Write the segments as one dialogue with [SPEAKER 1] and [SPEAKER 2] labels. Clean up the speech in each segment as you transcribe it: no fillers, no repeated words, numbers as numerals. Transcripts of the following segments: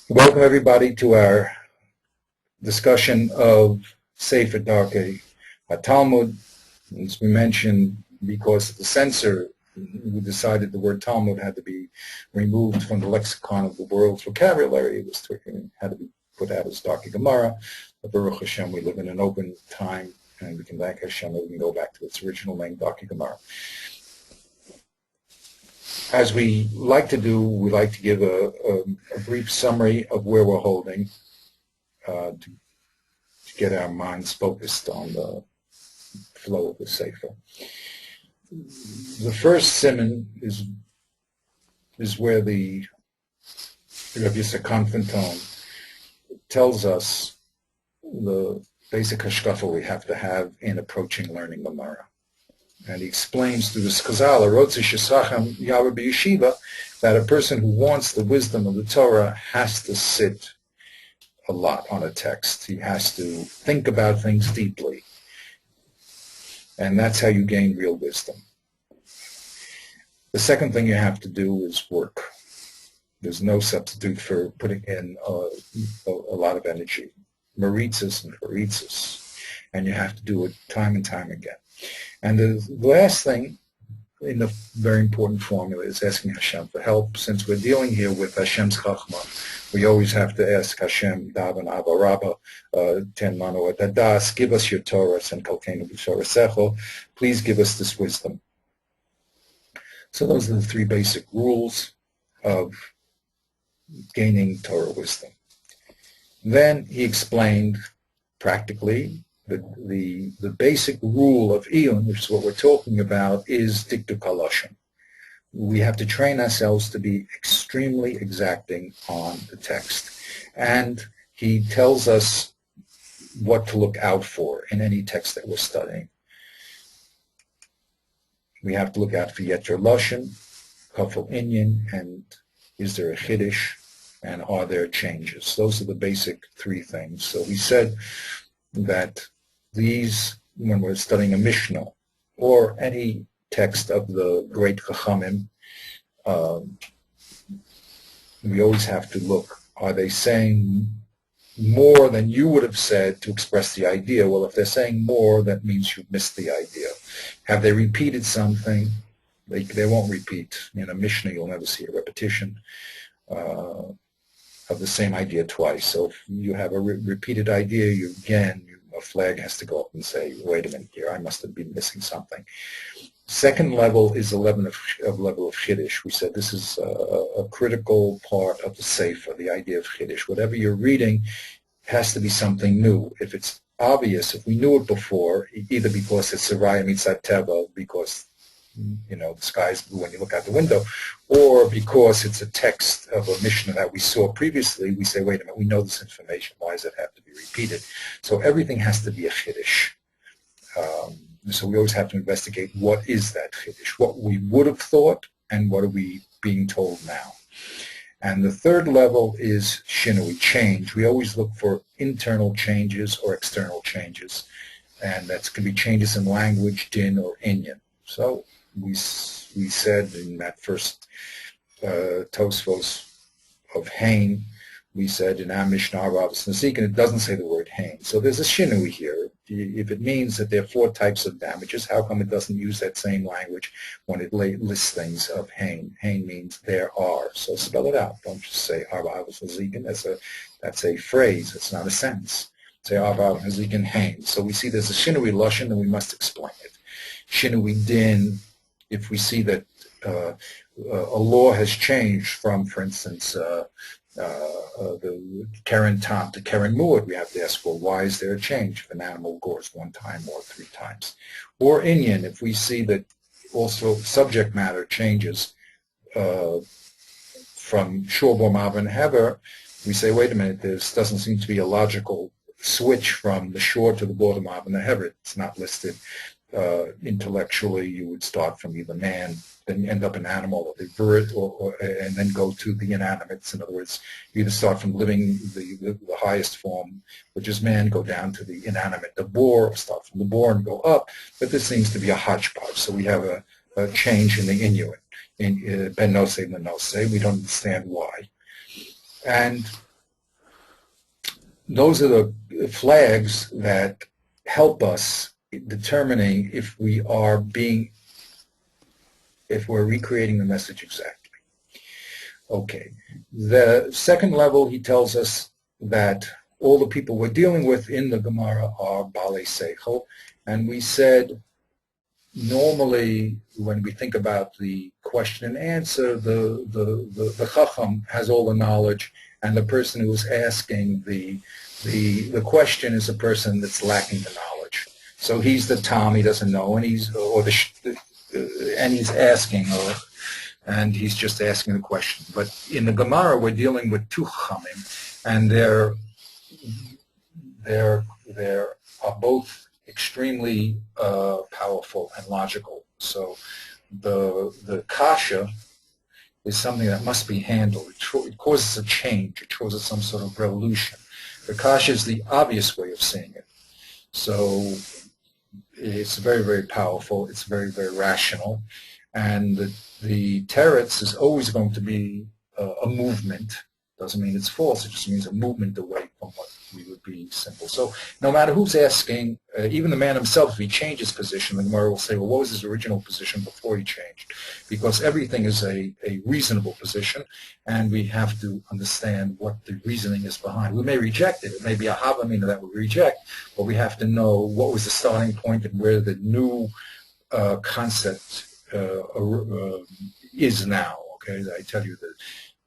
[SPEAKER 1] Welcome everybody to our discussion of Sefer Darkei HaTalmud. As we mentioned, because of the censor, we decided the word Talmud had to be removed from the lexicon of the world's vocabulary. It had to be put out as Darkei Gemara. But Baruch Hashem, we live in an open time, and we can thank Hashem that we can go back to its original name, Darkei Gemara. As we like to do, we like to give a brief summary of where we're holding to get our minds focused on the flow of the Sefer. The first siman is where the Rav Yisrael Konfenton tells us the basic hashkafa we have to have in approaching learning Gemara. And he explains through the Skazal, that a person who wants the wisdom of the Torah has to sit a lot on a text. He has to think about things deeply. And that's how you gain real wisdom. The second thing you have to do is work. There's no substitute for putting in a lot of energy. Maritzas and haritzas. And you have to do it time and time again. And the last thing in the very important formula is asking Hashem for help. Since we're dealing here with Hashem's Chachma, we always have to ask Hashem, Daven Abba Rabba, Ten Mano et Adas, give us your Torah, and Kalkenu B'Torasecho. Please give us this wisdom. So those are the three basic rules of gaining Torah wisdom. Then he explained practically the basic rule of Iyun, which is what we're talking about, is dikduk halashon. We have to train ourselves to be extremely exacting on the text. And he tells us what to look out for in any text that we're studying. We have to look out for Yeter Lashon, Kafel Inyan, and is there a Chiddush, and are there changes? Those are the basic three things. So he said that these, when we're studying a Mishnah or any text of the great Chachamim, we always have to look, are they saying more than you would have said to express the idea? Well, if they're saying more, that means you've missed the idea. Have they repeated something? They won't repeat. In a Mishnah, you'll never see a repetition of the same idea twice. So if you have a repeated idea, a flag has to go up and say, wait a minute here, I must have been missing something. Second level is the level of Chiddush. We said this is a critical part of the Sefer, the idea of Chiddush. Whatever you're reading has to be something new. If it's obvious, if we knew it before, either because it's Saraya Mitzat Teva, because the sky's blue when you look out the window, or because it's a text of a Mishnah that we saw previously, we say, wait a minute, we know this information. Why does it have to be repeated? So everything has to be a Chiddush. So we always have to investigate what is that Chiddush, what we would have thought, and what are we being told now. And the third level is Shinui, change. We always look for internal changes or external changes. And that can be changes in language, din, or inyan. So we said in that first Tosfos of Hain, we said in our Mishnah, Ravas Nasikin, it doesn't say the word Hain. So there's a shinui here. If it means that there are 4 types of damages, how come it doesn't use that same language when it lists things of Hain? Hain means there are. So spell it out. Don't just say Ravas Nasikin. That's a phrase. It's not a sentence. Say Ravas Nasikin Hain. So we see there's a shinui lashon, and we must explain it. Shinui din, if we see that a law has changed from, for instance, the Keren Tam to Keren Muad, we have to ask, well, why is there a change if an animal gores 1 time or 3 times? Or Inyan, if we see that also subject matter changes from Shor Bor Mav and Hever, we say, wait a minute, this doesn't seem to be a logical switch from the Shor to the Bor Mav and the Hever. It's not listed. Intellectually, you would start from either man, then you end up an animal, or the bird, and then go to the inanimates. In other words, you either start from living the highest form, which is man, go down to the inanimate, the boar, or start from the boar and go up. But this seems to be a hodgepodge. So we have a change in the Inuit, in Ben Nosei, Ben Nosei. We don't understand why. And those are the flags that help us determining if we're recreating the message exactly. Okay. The second level, he tells us that all the people we're dealing with in the Gemara are Balei Seichel, and we said normally when we think about the question and answer, the Chacham has all the knowledge, and the person who is asking the question is a person that's lacking the knowledge. So he's the Tom, he doesn't know, and he's asking, and he's just asking the question. But in the Gemara, we're dealing with two Chachamim, and they are both extremely powerful and logical. So the kasha is something that must be handled. It causes a change. It causes some sort of revolution. The kasha is the obvious way of seeing it. So it's very, very powerful. It's very, very rational. And the teretz is always going to be a movement. Doesn't mean it's false. It just means a movement away from what we would be simple. So no matter who's asking, even the man himself, if he changes position, the Gemara will say, well, what was his original position before he changed? Because everything is a reasonable position, and we have to understand what the reasoning is behind. We may reject it. It may be a havamina that we reject, but we have to know what was the starting point and where the new concept is now. Okay, I tell you that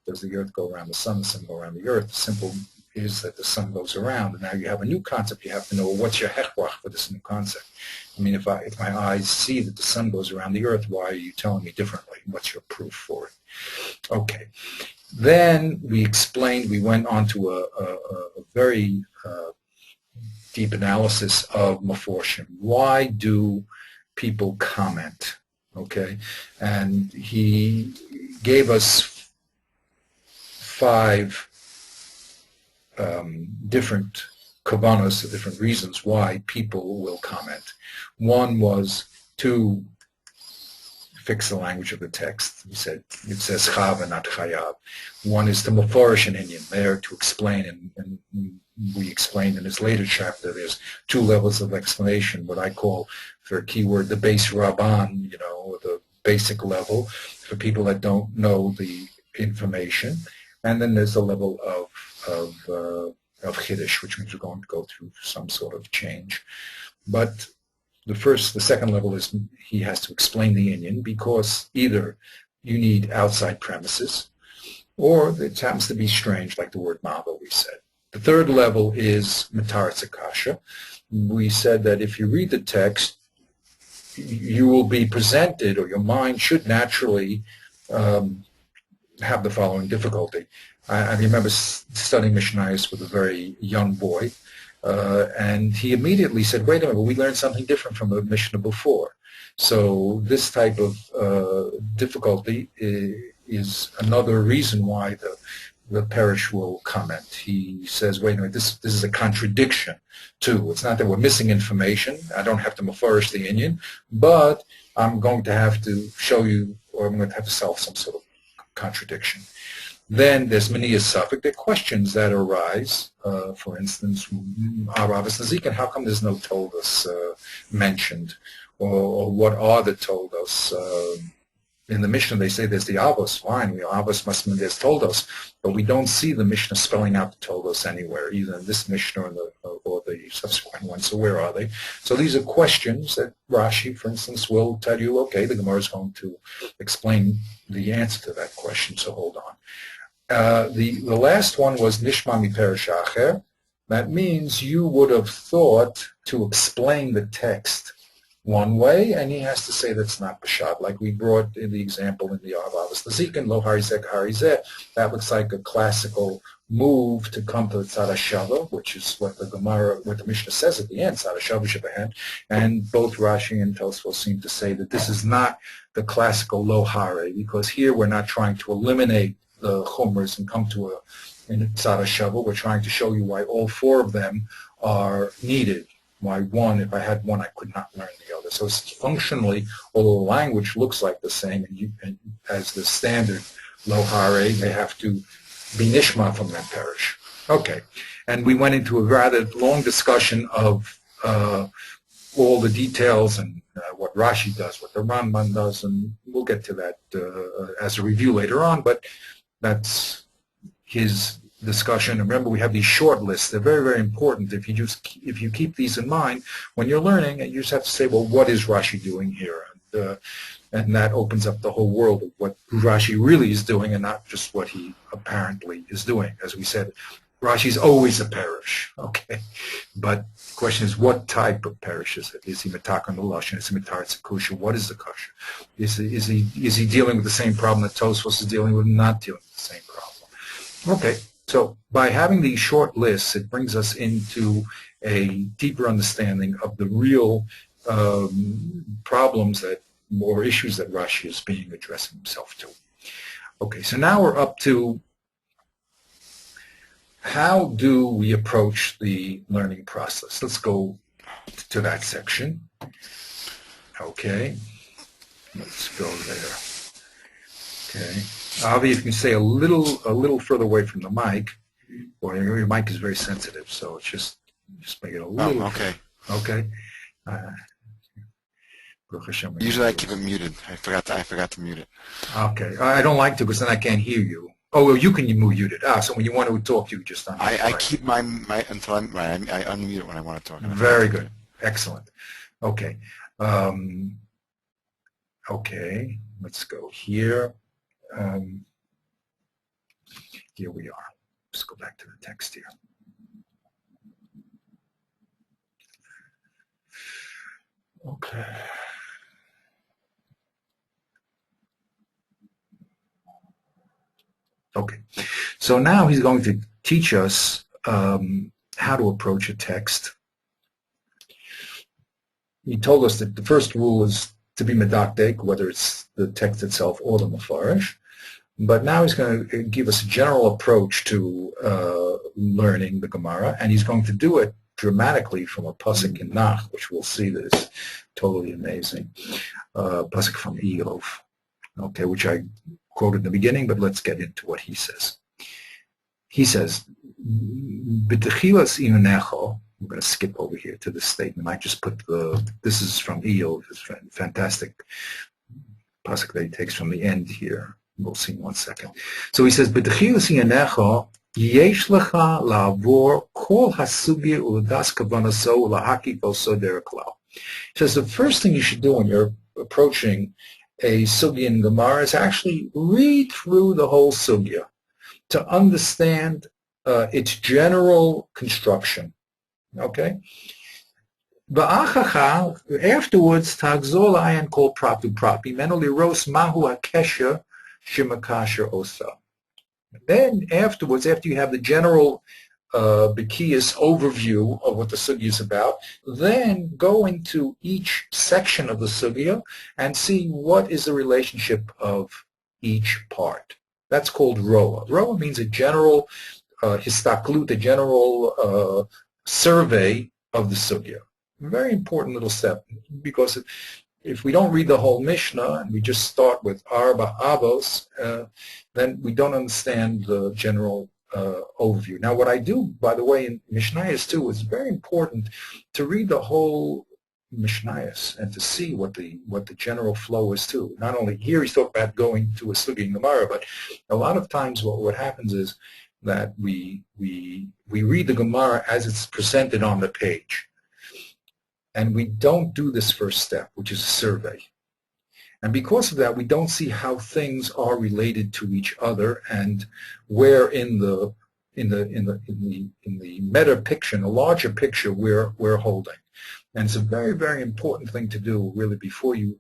[SPEAKER 1] does the earth go around the sun go around the earth? The simple is that the sun goes around, and now you have a new concept. You have to know, well, what's your hechwach for this new concept? I mean, if my eyes see that the sun goes around the earth, why are you telling me differently? What's your proof for it? Okay. Then we went on to a very deep analysis of Meforshim. Why do people comment? Okay. And he gave us 5 different kavanos, different reasons why people will comment. One was to fix the language of the text. He said it says chav and not chayav. One is to mafarish an Indian, there to explain, and we explained in this later chapter there's 2 levels of explanation, what I call, for a keyword, the base rabban, the basic level for people that don't know the information. And then there's a level of Chiddush, which means we're going to go through some sort of change. But the second level is he has to explain the Inyan, because either you need outside premises, or it happens to be strange, like the word Mava we said. The third level is Mataretz Akasha. We said that if you read the text, you will be presented, or your mind should naturally have the following difficulty. I remember studying Mishnayos with a very young boy, and he immediately said, wait a minute, we learned something different from the Mishnah before. So this type of difficulty is another reason why the parish will comment. He says, wait a minute, this is a contradiction too. It's not that we're missing information. I don't have to mafarish the Inyan, but I'm going to have to show you, or I'm going to have to solve some sort of contradiction. Then there's Maniyas Safek. There are questions that arise. For instance, Aravas Nazikin, how come there's no Toldos mentioned? Or what are the Toldos? In the Mishnah, they say there's the Avos. Fine, the Avos must mean there's Toldos. But we don't see the Mishnah spelling out the Toldos anywhere, either in this Mishnah or the subsequent one. So where are they? So these are questions that Rashi, for instance, will tell you, okay, the Gemara is going to explain the answer to that question, so hold on. The last one was Nishma mi Perish Acher. That means you would have thought to explain the text one way, and he has to say that's not Peshat, like we brought in the example in the Avos Nazikin, Lo Harizeh Harizeh. That looks like a classical move to come to Tzad HaShava, which is what the Mishnah says at the end, Tzad HaShava Shebahen, and both Rashi and Tosfos seem to say that this is not the classical Lo Hare, because here we're not trying to eliminate the Chumras and come to in Tzad HaShava. We're trying to show you why all 4 of them are needed. Why one, if I had one, I could not learn the other. So it's functionally, although the language looks like the same, and as the standard Lo Hare, they have to be Nishma from that parish. Okay. And we went into a rather long discussion of all the details and what Rashi does, what the Rambam does, and we'll get to that as a review later on, but that's his discussion. And remember, we have these short lists. They're very, very important. If you keep these in mind when you're learning, you just have to say, well, what is Rashi doing here? And that opens up the whole world of what Rashi really is doing and not just what he apparently is doing. As we said, Rashi's always a parish, okay? But the question is, what type of parish is it? Is he matak on the lashon? Is he matar kusha? What is the kasha? Is he dealing with the same problem that Tosfos is dealing with, not dealing with the same problem? Okay, so by having these short lists, it brings us into a deeper understanding of the real problems or issues that Rashi is being addressing himself to. Okay, so now we're up to how do we approach the learning process? Let's go to that section. Okay, let's go there. Okay, Avi, if you can stay a little further away from the mic, or your mic is very sensitive, so it's just make it a little.
[SPEAKER 2] Oh, okay.
[SPEAKER 1] Okay.
[SPEAKER 2] Usually I keep it muted. I forgot to mute it.
[SPEAKER 1] Okay, I don't like to because then I can't hear you. Oh, well, you can mute it. So when you want to talk, you just unmute.
[SPEAKER 2] I keep my until I unmute it when I want to talk.
[SPEAKER 1] Very good, excellent. Okay, okay. Let's go here. Here we are. Let's go back to the text here. Okay. Okay, so now he's going to teach us how to approach a text. He told us that the first rule is to be medakdek, whether it's the text itself or the mafarish. But now he's going to give us a general approach to learning the Gemara, and he's going to do it dramatically from a pasuk in Nach, which we'll see that is totally amazing. Pasuk from Eov, okay, which I quoted in the beginning, but let's get into what he says. He says, "B'techilas imenecho." I'm going to skip over here to this statement. I just put this is from Eov. It's a fantastic pasuk that he takes from the end here. We'll see in 1 second. So he says, "B'techilas imenecho yesh lecha la'avor kol hasugya u'das kavanaso u'lahaki koso derek klal." He says the first thing you should do when you're approaching a sugya in Gemara is actually read through the whole sugya to understand its general construction. Okay? Afterwards, tagzol ayan kol pratu prapi menoli ros mahu hakesha shimakasha osa. Then afterwards, after you have the general Bekias overview of what the sugya is about, then go into each section of the sugya and see what is the relationship of each part. That's called roa. Roa means a general histaklut, a general survey of the sugya. Very important little step, because if we don't read the whole Mishnah and we just start with Arba Avos, then we don't understand the general overview. Now, what I do, by the way, in Mishnayos too, is very important to read the whole Mishnayos and to see what the general flow is too. Not only here he's talking about going to a sugya in Gemara, but a lot of times what happens is that we read the Gemara as it's presented on the page, and we don't do this first step, which is a survey. And because of that, we don't see how things are related to each other and where in the meta picture, in the larger picture, we're holding. And it's a very, very important thing to do, really, before you.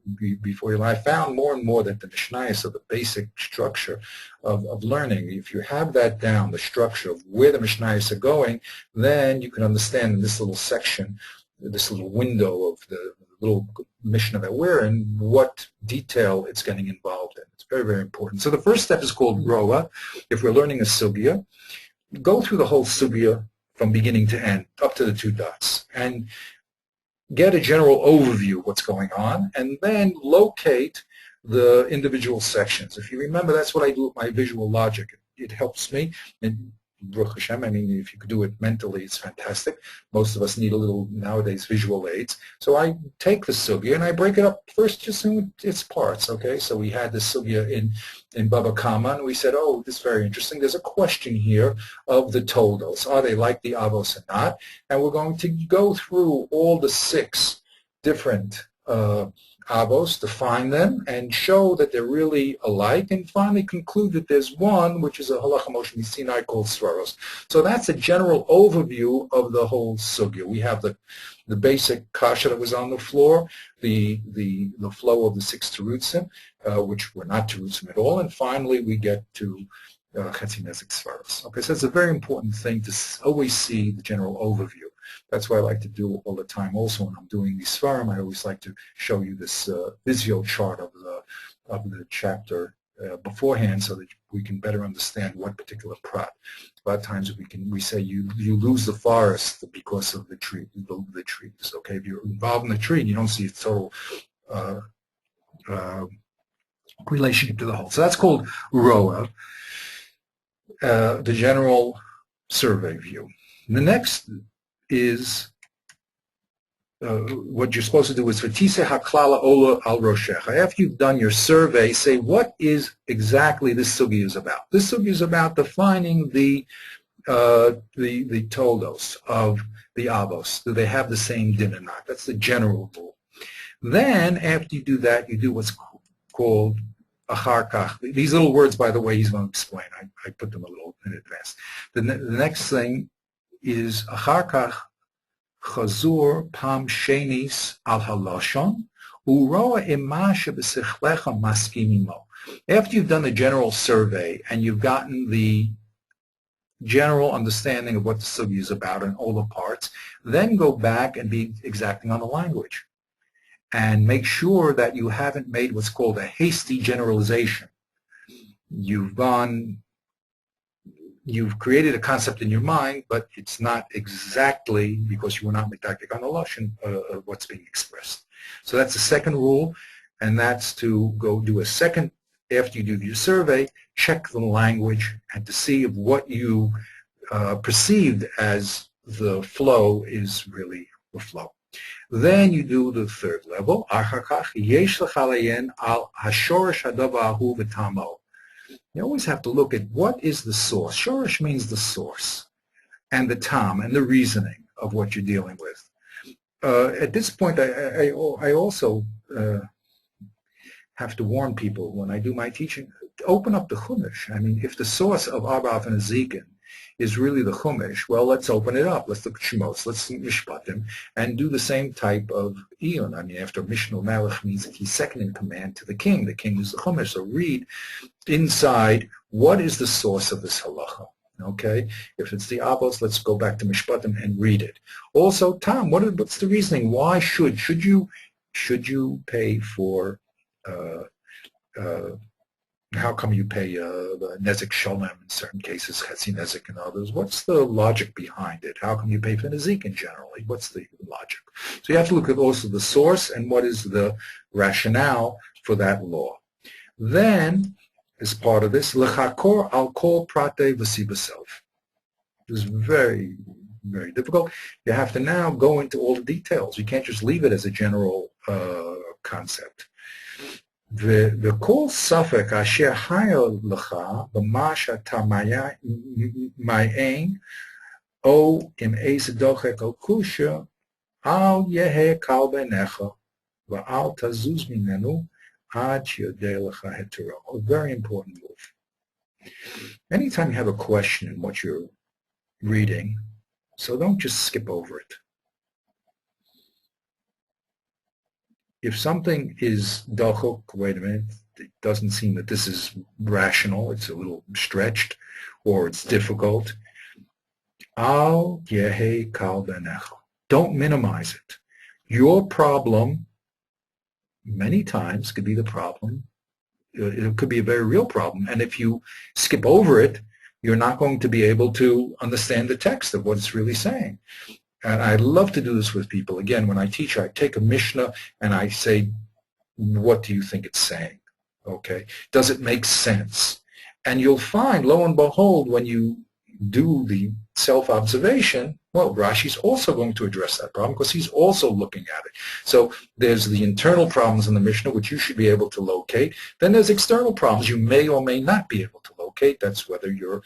[SPEAKER 1] I found more and more that the Mishnayos are the basic structure of learning. If you have that down, the structure of where the Mishnayos are going, then you can understand in this little section, this little window of the little Mishnah that we're in, what detail it's getting involved in. It's very, very important. So the first step is called roa. If we're learning a sugya, go through the whole sugya from beginning to end, up to the 2 dots, and get a general overview of what's going on, and then locate the individual sections. If you remember, that's what I do with my visual logic. It helps me, and Baruch Hashem, I mean, if you could do it mentally, it's fantastic. Most of us need a little, nowadays, visual aids. So I take the sugya and I break it up first just in its parts, okay? So we had the sugya in Baba Kama, and we said, oh, this is very interesting. There's a question here of the toldos. Are they like the avos or not? And we're going to go through all the 6 different avos, define them, and show that they're really alike, and finally conclude that there's one, which is a halacha Moshe Sinai called svaros. So that's a general overview of the whole sugya. We have the basic kasha that was on the floor, the flow of the 6 terutzim, which were not terutzim at all, and finally we get to Chetzi Nezek Svaros. Okay, so it's a very important thing to always see the general overview. That's what I like to do all the time. Also, when I'm doing these svarim, I always like to show you this visual chart of the chapter beforehand, so that we can better understand what particular prat. A lot of times we say you lose the forest because of the trees. Okay, if you're involved in the tree, you don't see its total relationship to the whole. So that's called Roa, the general survey view. The next is what you're supposed to do is Vatise haklala ola al roshecha. After you've done your survey, say what is exactly this sugi is about. This sugi is about defining the toldos of the avos. Do they have the same din or not? That's the general rule. Then after you do that, you do what's called achar kach. These little words, by the way, he's going to explain. I put them a little in advance. The next thing is achar kach chazur pam shenis al halashon uroa ima shebesichlecha maskimimo. After you've done the general survey and you've gotten the general understanding of what the sugi is about and all the parts, then go back and be exacting on the language and make sure that you haven't made what's called a hasty generalization. You've created a concept in your mind, but it's not exactly, because you were not medactic on the lashon, what's being expressed. So that's the second rule, and that's to go do a second, after you do your survey, check the language and to see if what you perceived as the flow is really the flow. Then you do the third level. You always have to look at what is the source. Shorish means the source, and the tam, and the reasoning of what you're dealing with. At this point, I also have to warn people when I do my teaching, open up the Chumash. I mean, if the source of Arbav and Ezekiel is really the Chumash, well, let's open it up. Let's look at Shemos, let's Mishpatim, and do the same type of Iyun. I mean, after Mishnah Melech means that he's second in command to the king. The king is the Chumash. So read inside, what is the source of this halacha? Okay, if it's the Avos, let's go back to Mishpatim and read it. Also, Tom, what's the reasoning? Why should you pay for how come you pay the Nezek Sholem in certain cases, Chetzi Nezek in others? What's the logic behind it? How come you pay for Nezikin generally? What's the logic? So you have to look at also the source and what is the rationale for that law. Then, as part of this, Lechakor al kol prate v'sibaself. It was very, very difficult. You have to now go into all the details. You can't just leave it as a general concept. וכל ספק אשר היה לך במה שאתה מעיין או עם איזה דוחק או קושיה, אל יהא קל בעיניך ואל תזוז ממנו עד שיודע לך היתרו. A very important move. Anytime you have a question in what you're reading, so don't just skip over it. If something is dachok, wait a minute, it doesn't seem that this is rational, it's a little stretched, or it's difficult, al yehe kal benecha. Don't minimize it. Your problem, many times, could be the problem. It could be a very real problem. And if you skip over it, you're not going to be able to understand the text of what it's really saying. And I love to do this with people. Again, when I teach, I take a Mishnah and I say, what do you think it's saying? Okay. Does it make sense? And you'll find, lo and behold, when you do the self-observation, well, Rashi's also going to address that problem because he's also looking at it. So there's the internal problems in the Mishnah, which you should be able to locate. Then there's external problems you may or may not be able to locate. That's whether you're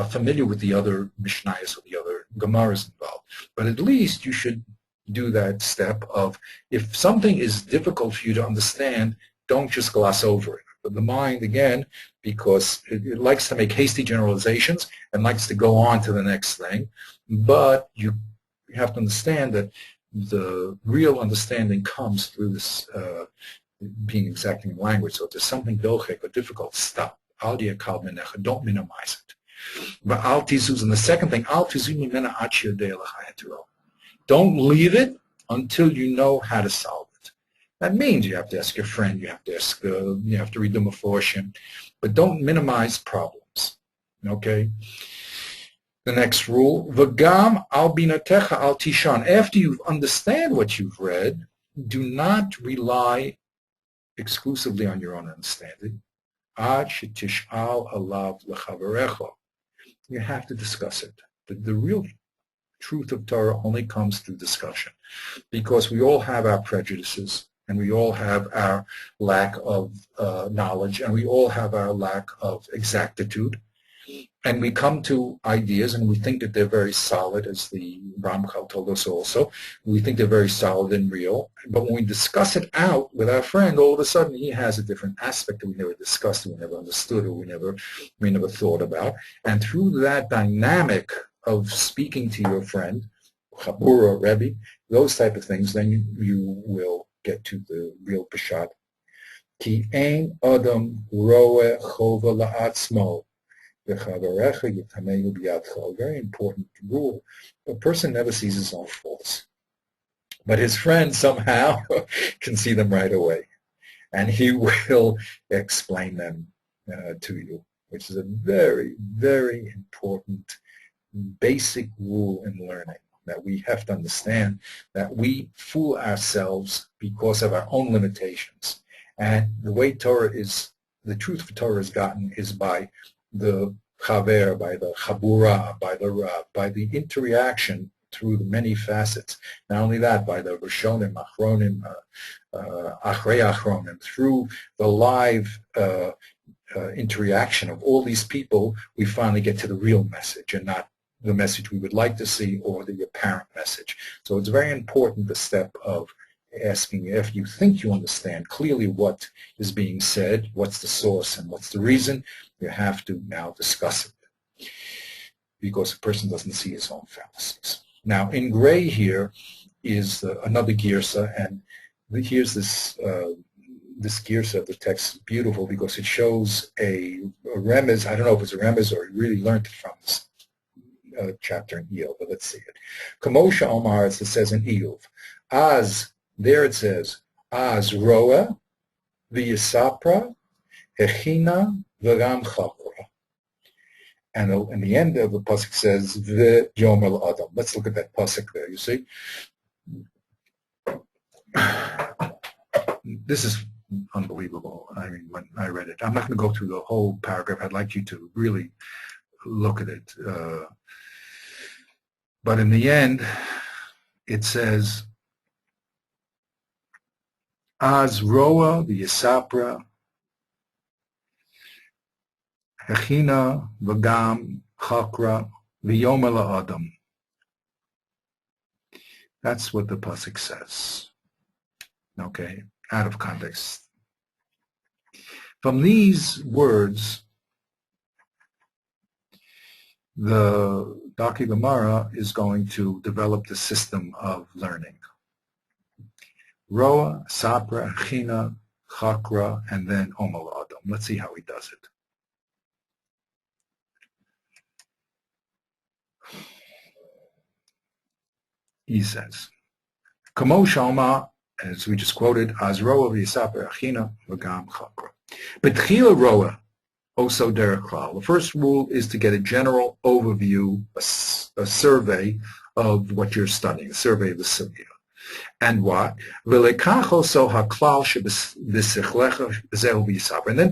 [SPEAKER 1] familiar with the other Mishnayos or the other Gemaras involved. But at least you should do that step of, if something is difficult for you to understand, don't just gloss over it. But the mind, again, because it likes to make hasty generalizations and likes to go on to the next thing, but you have to understand that the real understanding comes through this being exacting in language. So if there's something dochek or difficult, stop. Don't minimize it. But al tizuz, and the second thing, al tizuz mimena ad sheyodei l'chayatiro. Don't leave it until you know how to solve it. That means you have to ask your friend, you have to ask, you have to read the Meforshim, but don't minimize problems. Okay. The next rule, v'gam al binatecha al tishan. After you understand what you've read, do not rely exclusively on your own understanding. Ad shetish'al alav l'chaverecha. You have to discuss it. The real truth of Torah only comes through discussion, because we all have our prejudices, and we all have our lack of knowledge, and we all have our lack of exactitude, and we come to ideas and we think that they're very solid, as the Ramchal told us also. We think they're very solid and real, but when we discuss it out with our friend, all of a sudden he has a different aspect that we never discussed, or we never understood, or we never thought about. And through that dynamic of speaking to your friend, Chabura, Rebbe, those type of things, then you will get to the real Peshat. Ki ein adam roe chova la'atzmo v'chaverecha yitamehu b'yadcha. A very important rule. A person never sees his own faults, but his friend somehow can see them right away, and he will explain them to you, which is a very, very important basic rule in learning, that we have to understand that we fool ourselves because of our own limitations. And the way Torah is, the truth for Torah is gotten is by the chaver, by the chabura, by the rav, by the interaction through the many facets. Not only that, by the rishonim, achronim, achrei achronim, through the live interaction of all these people, we finally get to the real message, and not the message we would like to see or the apparent message. So it's very important, the step of asking, if you think you understand clearly what is being said, what's the source and what's the reason, you have to now discuss it, because a person doesn't see his own fallacies. Now, in gray here is another girsa, and here's this this girsa of the text is beautiful because it shows a remez. I don't know if it's a remez or you really learned it from this chapter in Iyov, but let's see it. Kamosha Omar, as it says in Iyov, as, there it says, as roa v'yisapra hechina v'ram chakra. And in the end of the pasuk says v'yomer adam. Let's look at that pasuk there. You see, this is unbelievable. I mean, when I read it, I'm not going to go through the whole paragraph. I'd like you to really look at it. But in the end, it says, Az roa v'yisapra hechina v'gam chakra v'yomer la'adam. That's what the pasuk says. Okay, out of context. From these words, the Daki Gemara is going to develop the system of learning. Roa, Sapra, China, Chakra, and then Omal Adam. Let's see how he does it. He says, Kamo Shalma, as we just quoted, Az Roa v'Yisapra China v'Gam Chakra. But Chila Roa, also derech klal. The first rule is to get a general overview, a survey of what you're studying, a survey of the sugya. And what? And then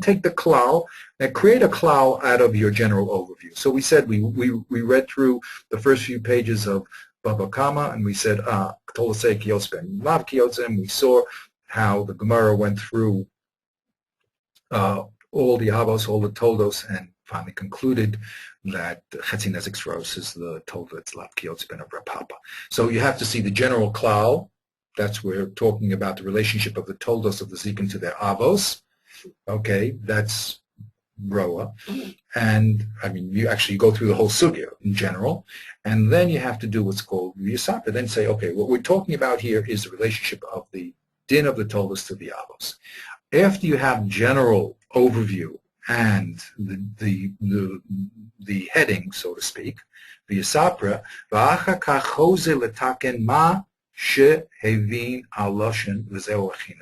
[SPEAKER 1] take the klal and create a klal out of your general overview. So we said we read through the first few pages of Baba Kama, and we said, Tolosei Kiyotz ben Lav Kiyotzim. We saw how the Gemara went through all the Avos, all the Toldos, and finally concluded that Chetzi Nezek Sros is the Tolda that's Lav Kiyotzim ben Rav Papa. So you have to see the general klal. That's where we're talking about the relationship of the Toldos of the Zikim to their Avos. Okay, that's Roa. And, I mean, you go through the whole sugya in general, and then you have to do what's called Yisapa. Then say, okay, what we're talking about here is the relationship of the din of the Toldos to the Avos. After you have general overview and the heading, so to speak, the Yisapra, v'acha kachose letaken ma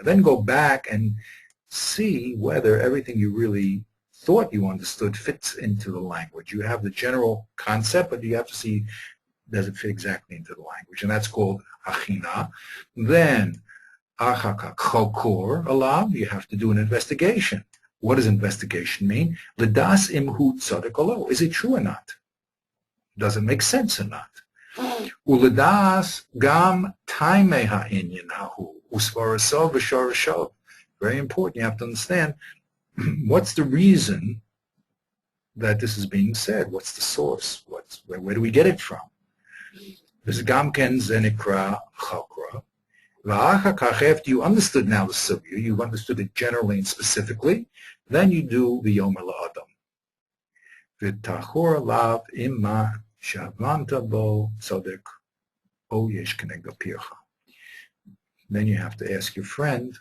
[SPEAKER 1] then go back and see whether everything you really thought you understood fits into the language. You have the general concept, but you have to see, does it fit exactly into the language? And that's called achina. Then, achaka chokor alav, you have to do an investigation. What does investigation mean? L'das imhu tzaddik olo. Is it true or not? Does it make sense or not? Uledas gam taimei ha'inyan hahu usvarasov v'shorashov. Very important. You have to understand what's the reason that this is being said. What's the source? Where do we get it from? This gam ken zenikra chakra. After you understood now the sugya, you've understood it generally and specifically, then you do the yomer la'adam. V'tachor lav imma Shavanta bo tzadek o yesh kenegdo pircha. Then you have to ask your friend,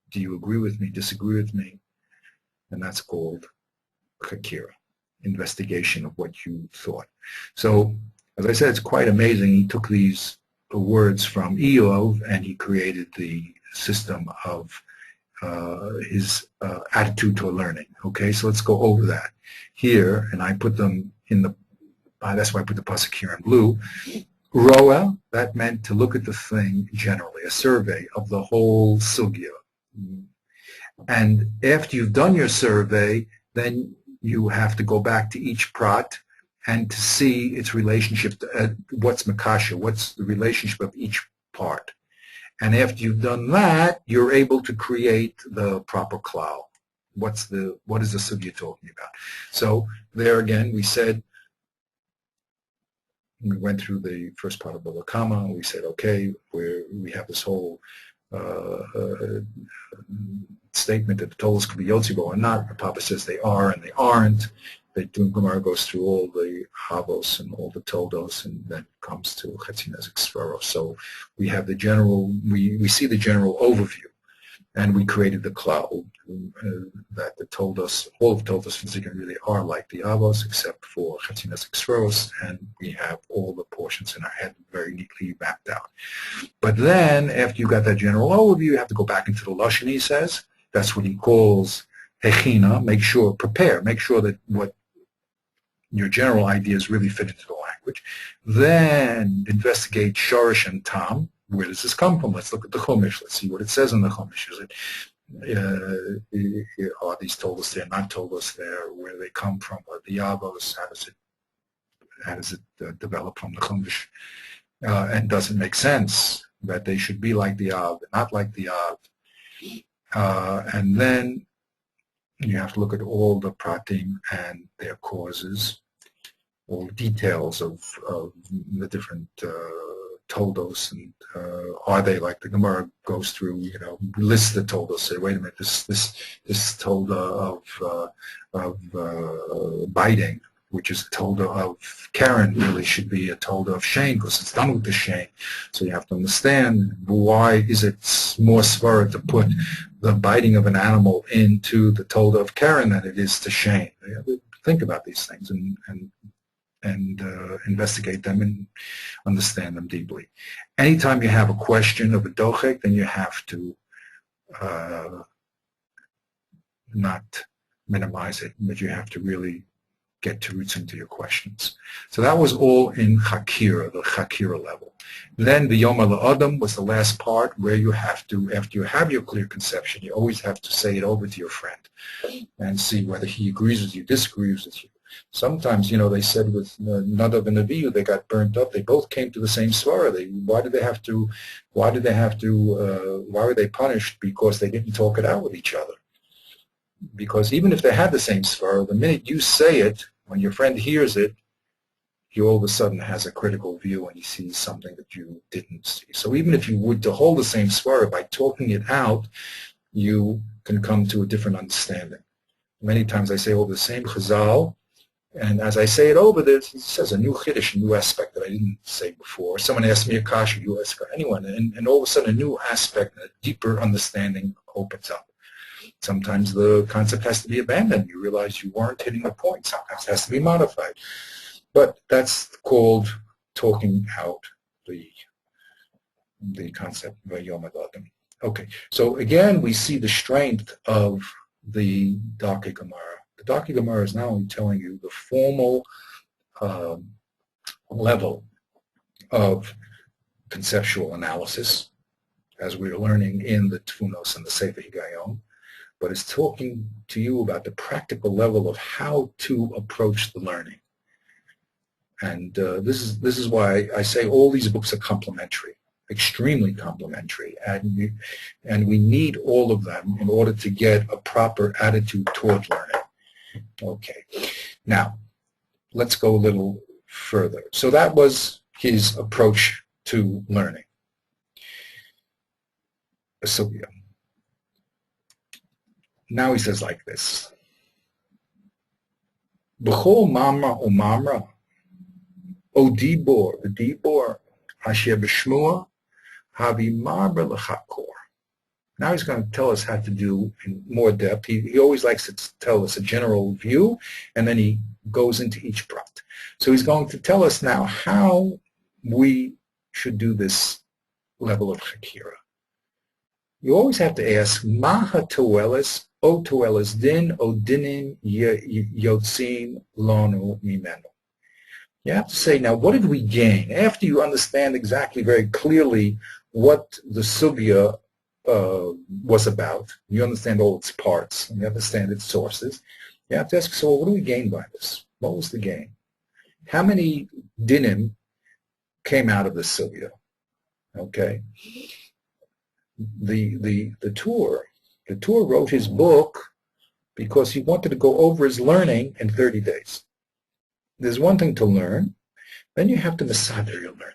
[SPEAKER 1] do you agree with me, disagree with me? And that's called chakira, investigation of what you thought. So, as I said, it's quite amazing. He took these words from Eov and he created the system of his attitude toward learning. Okay, so let's go over that here, and I put them in the that's why I put the pasuk here in blue. Roa, that meant to look at the thing generally, a survey of the whole sugya. And after you've done your survey, then you have to go back to each prat and to see its relationship to what's makasha, what's the relationship of each part. And after you've done that, you're able to create the proper klal. What is the sugya talking about? So there again, we said, we went through the first part of Bava Kama, and we said, okay, we have this whole statement that the Tolos could be Yotzibo or not. The Papa says they are and they aren't. The Gemara goes through all the Havos and all the Toldos, and then comes to Chetzi Nezek Sfaro. So we have the general, we see the general overview, and we created the cloud that told us, all of Toldos and Zikin really are like the Avos, except for Chetzi Nezek Sfaro, and we have all the portions in our head very neatly mapped out. But then, after you got that general overview, you have to go back into the Lashon, he says. That's what he calls Hechina. Prepare, make sure that what your general ideas really fit into the language. Then investigate Shorish and Tam. Where does this come from? Let's look at the Chumash. Let's see what it says in the Chumash. Are these told us there, not told us there? Where do they come from? What are the Yavos? How does it develop from the Chumash? And does it make sense that they should be like the Av, not like the Av? And then you have to look at all the pratim and their causes, all the details of the different toldos, and are they like the Gemara goes through, lists the toldos, say, wait a minute, this tolda of biting, which is a tolda of Karen, really should be a tolda of Shane, because it's done with the Shane. So you have to understand, why is it more svara to put the biting of an animal into the tolda of Karen than it is to Shane? You have to think about these things and investigate them and understand them deeply. Anytime you have a question of a dochek, then you have to not minimize it, but you have to really get to roots into your questions. So that was all in Chakira, the Chakira level. Then the Yom Adam was the last part where you have to, after you have your clear conception, you always have to say it over to your friend and see whether he agrees with you, disagrees with you. Sometimes, they said with Nadav and Avihu, they got burnt up. They both came to the same svara. Why were they punished? Because they didn't talk it out with each other. Because even if they had the same svara, the minute you say it, when your friend hears it, he all of a sudden has a critical view and he sees something that you didn't see. So even if you would to hold the same svara, by talking it out, you can come to a different understanding. Many times I say over the same chazal, and as I say it over, it says a new chiddush, a new aspect that I didn't say before. Someone asked me a kasha, you ask anyone, and all of a sudden a new aspect, a deeper understanding opens up. Sometimes the concept has to be abandoned. You realize you weren't hitting the point. Sometimes it has to be modified. But that's called talking out the concept of Yom Adam. Okay, so again, we see the strength of the Darkei Gemara. The Darkei Gemara is not only telling you the formal level of conceptual analysis, as we are learning in the Tfunos and the Sefer Higayon, but it's talking to you about the practical level of how to approach the learning. And this is why I say all these books are complementary, extremely complementary, and we need all of them in order to get a proper attitude toward learning. Okay, now let's go a little further. So that was his approach to learning. So now he says like this: B'chol mamra u'mamra, O dibor, the dibor, asher b'shmua, havi marba l'chakor. Now he's going to tell us how to do in more depth. He always likes to tell us a general view, and then he goes into each prat. So he's going to tell us now how we should do this level of chakira. You always have to ask, Maha toelis, o toelis din, o dinim yotzim lonu mimenu. You have to say, now, what did we gain? After you understand exactly very clearly what the sugya was about, you understand all its parts, and you understand its sources, you have to ask, so what do we gain by this? What was the gain? How many dinim came out of the sugya? Okay. The Tur wrote his book because he wanted to go over his learning in 30 days. There's one thing to learn, then you have to masader your learning.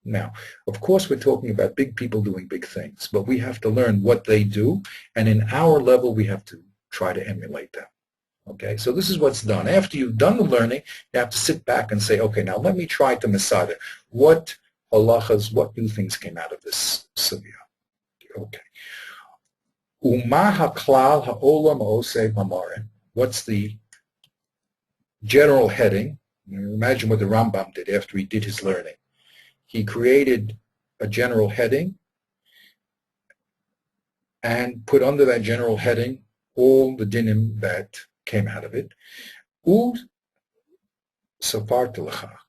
[SPEAKER 1] Now, of course, we're talking about big people doing big things, but we have to learn what they do, and in our level, we have to try to emulate them. Okay, so this is what's done. After you've done the learning, you have to sit back and say, okay, now let me try to masader. What halachas, what new things came out of this sugya? Okay. Uma haklal ha'olam ha'oseh mamarim. What's the general heading? Imagine what the Rambam did after he did his learning. He created a general heading and put under that general heading all the dinim that came out of it.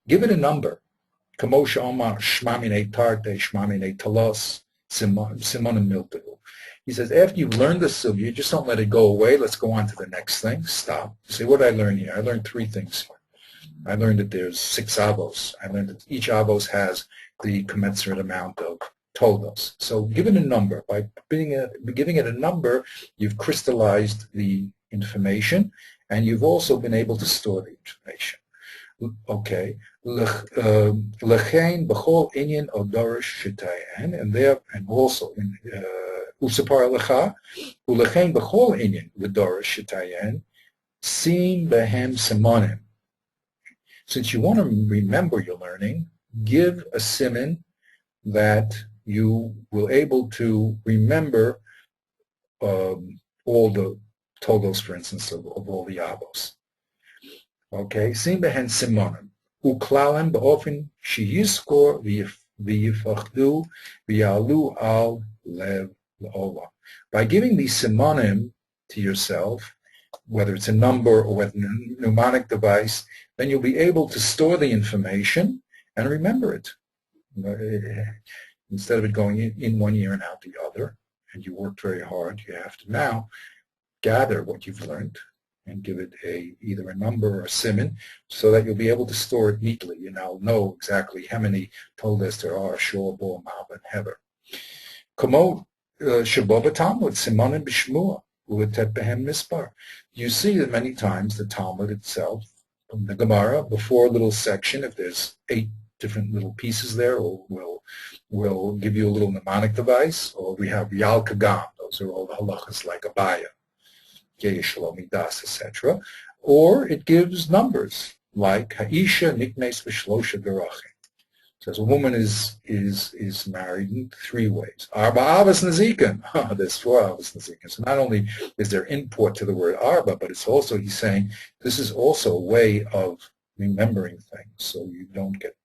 [SPEAKER 1] Give it a number. Kamosha Omar Shmamine Tarte, Shmamine Talos, Simonim Miltahu. He says, after you've learned the sugya, you just don't let it go away. Let's go on to the next thing. Stop. You say, what did I learn here? I learned 3 things here. I learned that there's 6 avos. I learned that each avos has the commensurate amount of toldos. So give it a number. By giving it a number, you've crystallized the information, and you've also been able to store the information. Okay. Lechein b'chol inyan odorish shitayan, and also in usapar lecha ulechein b'chol inyan odorish shitayan sim behem simonim. Since you want to remember your learning, give a siman that you will able to remember all the togos, for instance, of all the avos. Okay, sim behen simonim uklalim beofen sheyizkor v'yifachdu v'yalu al lev le'olam. By giving these simonim to yourself, whether it's a number or whether it's a mnemonic device, then you'll be able to store the information and remember it. Instead of it going in one ear and out the other, and you worked very hard, you have to now gather what you've learned and give it either a number or a siman so that you'll be able to store it neatly. You now know exactly how many toldes there are, shor, bor, mav, and hever. Kamo shabo b'talmud, simonim b'shmua, u'etet behem mispar. You see that many times the Talmud itself, from the Gemara, before a little section, if there's 8 different little pieces there, we'll give you a little mnemonic device, or we have Yal Kagam. Those are all the halachas like Abaya, Yeh Shalom Midas, etc. Or it gives numbers like Ha'isha Niknes V'Shlosha Garachim. Says a woman is married in 3 ways. Arba Avas Nazikin. There's 4 Avas Nazikin. So not only is there import to the word Arba, but it's also, he's saying, this is also a way of remembering things so you don't get,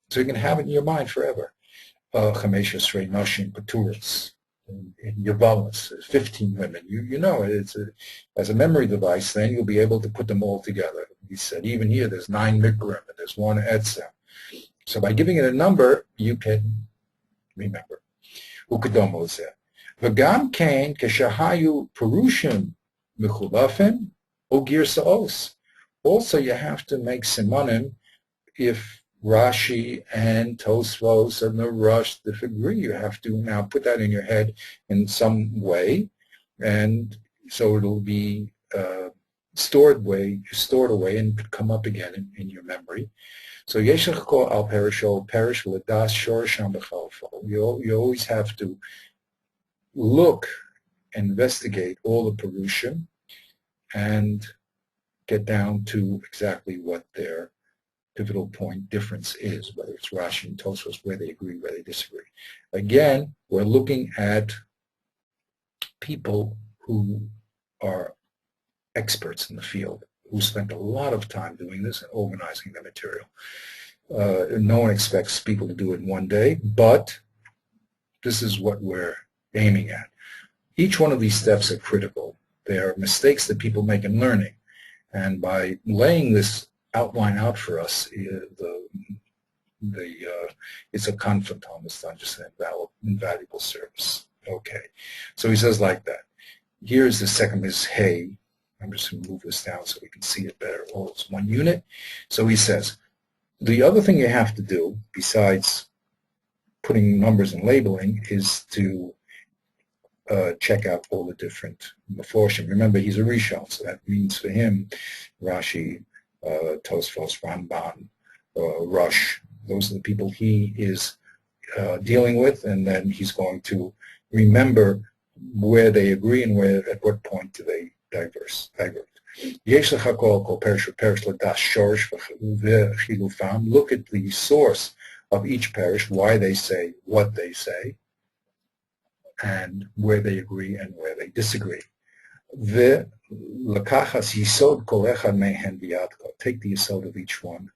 [SPEAKER 1] so you can have it in your mind forever. Chamesha Srei Noshim Paturas. In Yavamas, 15 women. You know it. As a memory device, then you'll be able to put them all together. He said, even here, there's 9 mikram and there's 1 etzem. So by giving it a number, you can remember. V'gam kain keshahayu perushim mechulafim ogir saos. Also, you have to make simonim if Rashi and Tosfos and the Rush disagree. You have to now put that in your head in some way, and so it'll be stored away and could come up again in your memory. So Yeshach Ko al Perishol Perish Ladas Shorasham Bechalfo. You always have to look, investigate all the Perushim, and get down to exactly what their pivotal point difference is, whether it's Rashi and Tosfos, where they agree, where they disagree. Again, we're looking at people who are experts in the field, who spent a lot of time doing this and organizing the material. No one expects people to do it in one day, but this is what we're aiming at. Each one of these steps are critical. They are mistakes that people make in learning, and by laying this outline out for us, it's a conflict on this, not just an invaluable service. Okay, so he says like that. Here's the second is hey. I'm just going to move this down so we can see it better. Oh, it's 1 unit. So he says, the other thing you have to do, besides putting numbers and labeling, is to check out all the different Meforshim. Remember, he's a Rishon, so that means for him, Rashi, Tosfos, Ramban, Rush, those are the people he is dealing with, and then he's going to remember where they agree and where, at what point do they divert. Look at the source of each parish, why they say what they say, and where they agree and where they disagree. Take the yesod of each one.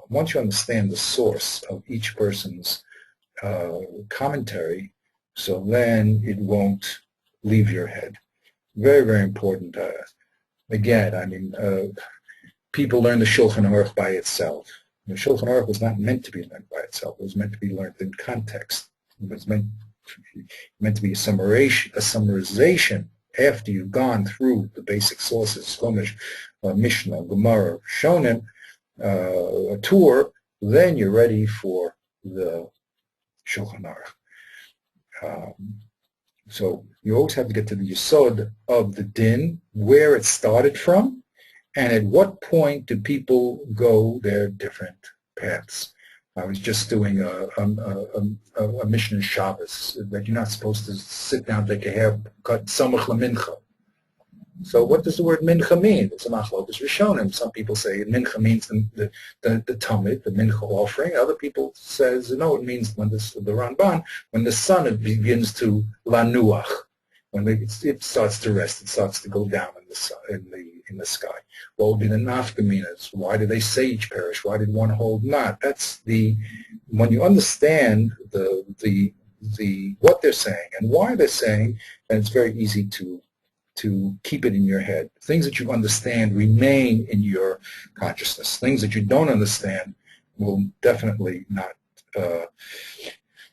[SPEAKER 1] Once you understand the source of each person's commentary, so then it won't leave your head. Very, very important. Again, I mean, people learn the Shulchan Aruch by itself. The Shulchan Aruch was not meant to be learned by itself. It was meant to be learned in context. It was meant to be a summarization after you've gone through the basic sources, Chumash, Mishnah, Gemara, Shonim, a tour, then you're ready for the Shulchan Aruch. So you always have to get to the yesod of the din, where it started from, and at what point do people go their different paths. I was just doing a Mishnah Shabbos that you're not supposed to sit down, take a haircut, samach lamincha. So what does the word mincha mean? It's a machlokas rishonim. Some people say mincha means the tamid, the mincha offering. Other people says no, it means when the Ramban, when the sun begins to lanuach, when it starts to rest, it starts to go down in the sky. What would be the nafkaminas? Why do they say each parish? Why did one hold not? That's when you understand the what they're saying and why they're saying, and it's very easy to keep it in your head. Things that you understand remain in your consciousness. Things that you don't understand will definitely not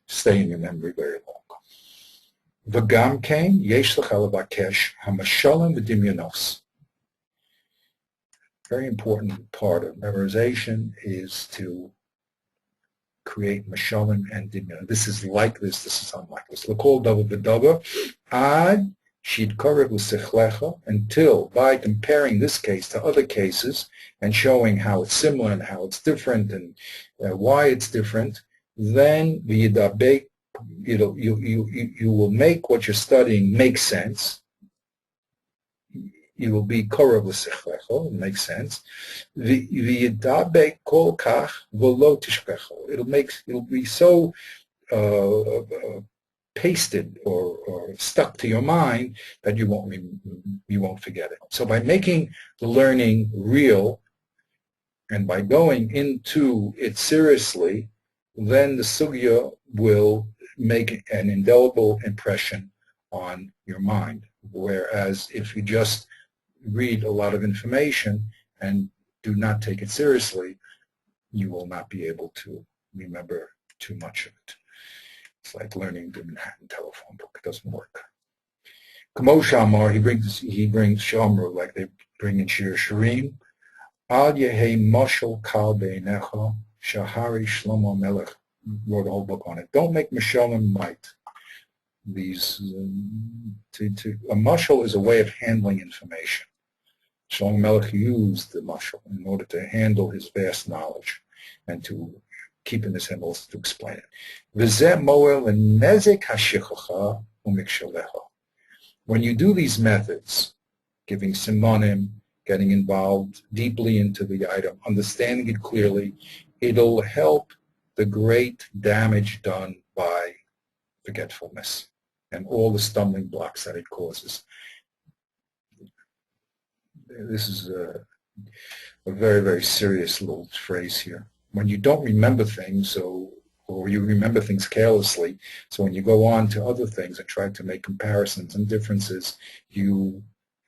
[SPEAKER 1] stay in your memory very long. V'gam kein yesh lecha levakesh hamashalim v'dimyonos. Very important part of memorization is to create mashalim and dimyon. This is like this is unlike this. L'kol davar v'davar ad shidkarev l'sechlecha, until by comparing this case to other cases and showing how it's similar and how it's different and why it's different, then v'yidabek, you will make what you're studying make sense. You will be korav l'sechlecha, it makes sense. V'yidabek kol kach v'lo tishpecho. It'll be so pasted or stuck to your mind that you won't forget it. So by making the learning real and by going into it seriously, then the sugya will make an indelible impression on your mind. Whereas if you just read a lot of information and do not take it seriously, you will not be able to remember too much of it. It's like learning the Manhattan telephone book. It doesn't work. Kamo Shamar, he brings Shamru, like they bring in Shir Shirim. Al Yehe Moshel Kal Beinecha, Shahari Shlomo Melech wrote a whole book on it. Don't make Mishalim light. These a mashal is a way of handling information. Shlomo Melech used the mashal in order to handle his vast knowledge and to keep in his head also to explain it. V'zeh moel nezek hashichacha u'mikshalecha. When you do these methods, giving simonim, getting involved deeply into the item, understanding it clearly, it'll help the great damage done by forgetfulness and all the stumbling blocks that it causes. This is a very, very serious little phrase here. When you don't remember things, or you remember things carelessly, so when you go on to other things and try to make comparisons and differences, you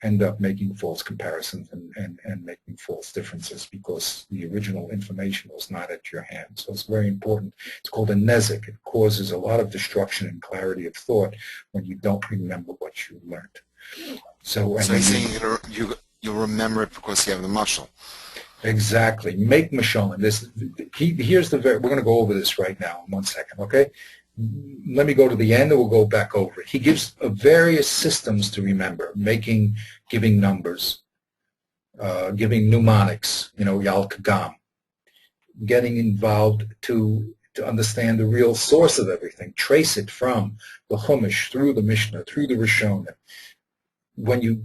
[SPEAKER 1] end up making false comparisons and making false differences because the original information was not at your hand. So it's very important. It's called a nezek. It causes a lot of destruction and clarity of thought when you don't remember what you learned. So
[SPEAKER 2] he's saying you'll remember it because you have the muscle.
[SPEAKER 1] Exactly. Make mashalim. We're going to go over this right now in 1 second, okay? Let me go to the end and we'll go back over it. He gives various systems to remember, giving numbers, giving mnemonics, yal kagam, getting involved to understand the real source of everything, trace it from the Chumash, through the Mishnah, through the Rishonim. When you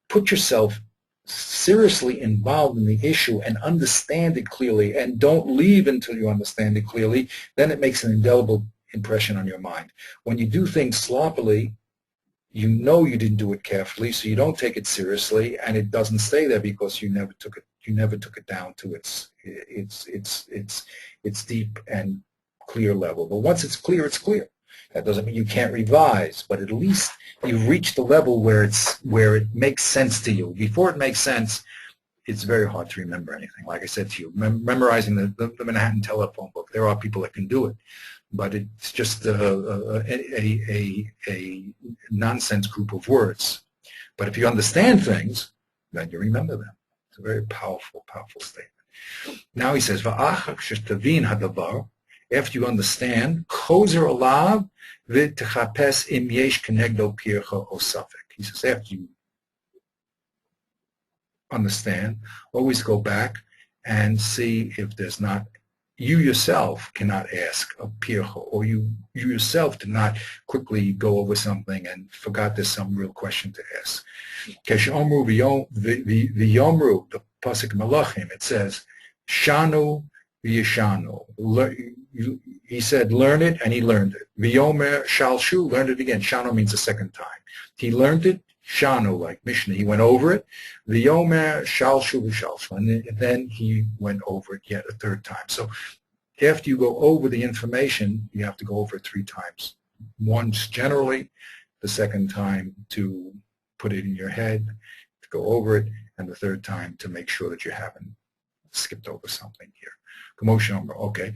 [SPEAKER 1] put yourself seriously involved in the issue and understand it clearly and don't leave until you understand it clearly, then it makes an indelible impression on your mind. When you do things sloppily, you know you didn't do it carefully, so you don't take it seriously, and it doesn't stay there because you never took it down to its deep and clear level. But once it's clear, it's clear. That doesn't mean you can't revise, but at least you've reached the level where it makes sense to you. Before it makes sense, it's very hard to remember anything. Like I said to you, memorizing the Manhattan telephone book, there are people that can do it, but it's just a nonsense group of words. But if you understand things, then you remember them. It's a very powerful, powerful statement. Now he says, "Va'achar she'tavin hadavar," after you understand, "Chozer alav v'techapes im yesh kenegdo pircha o safek." He says, after you understand, always go back and see if there's not, you yourself cannot ask a pircha, or you yourself did not quickly go over something and forgot there's some real question to ask. Keshomru v'yomru, the pasuk Malachim, it says, "Shanu v'yeshanu." He said, learn it, and he learned it. V'yomer shalshu, learned it again. Shanu means the second time. He learned it, shanu, like Mishnah. He went over it. V'yomer shalshu v'shalshu. And then he went over it yet a third time. So after you go over the information, you have to go over it 3 times once generally, the second time to put it in your head, to go over it, and the third time to make sure that you haven't skipped over something here. Okay.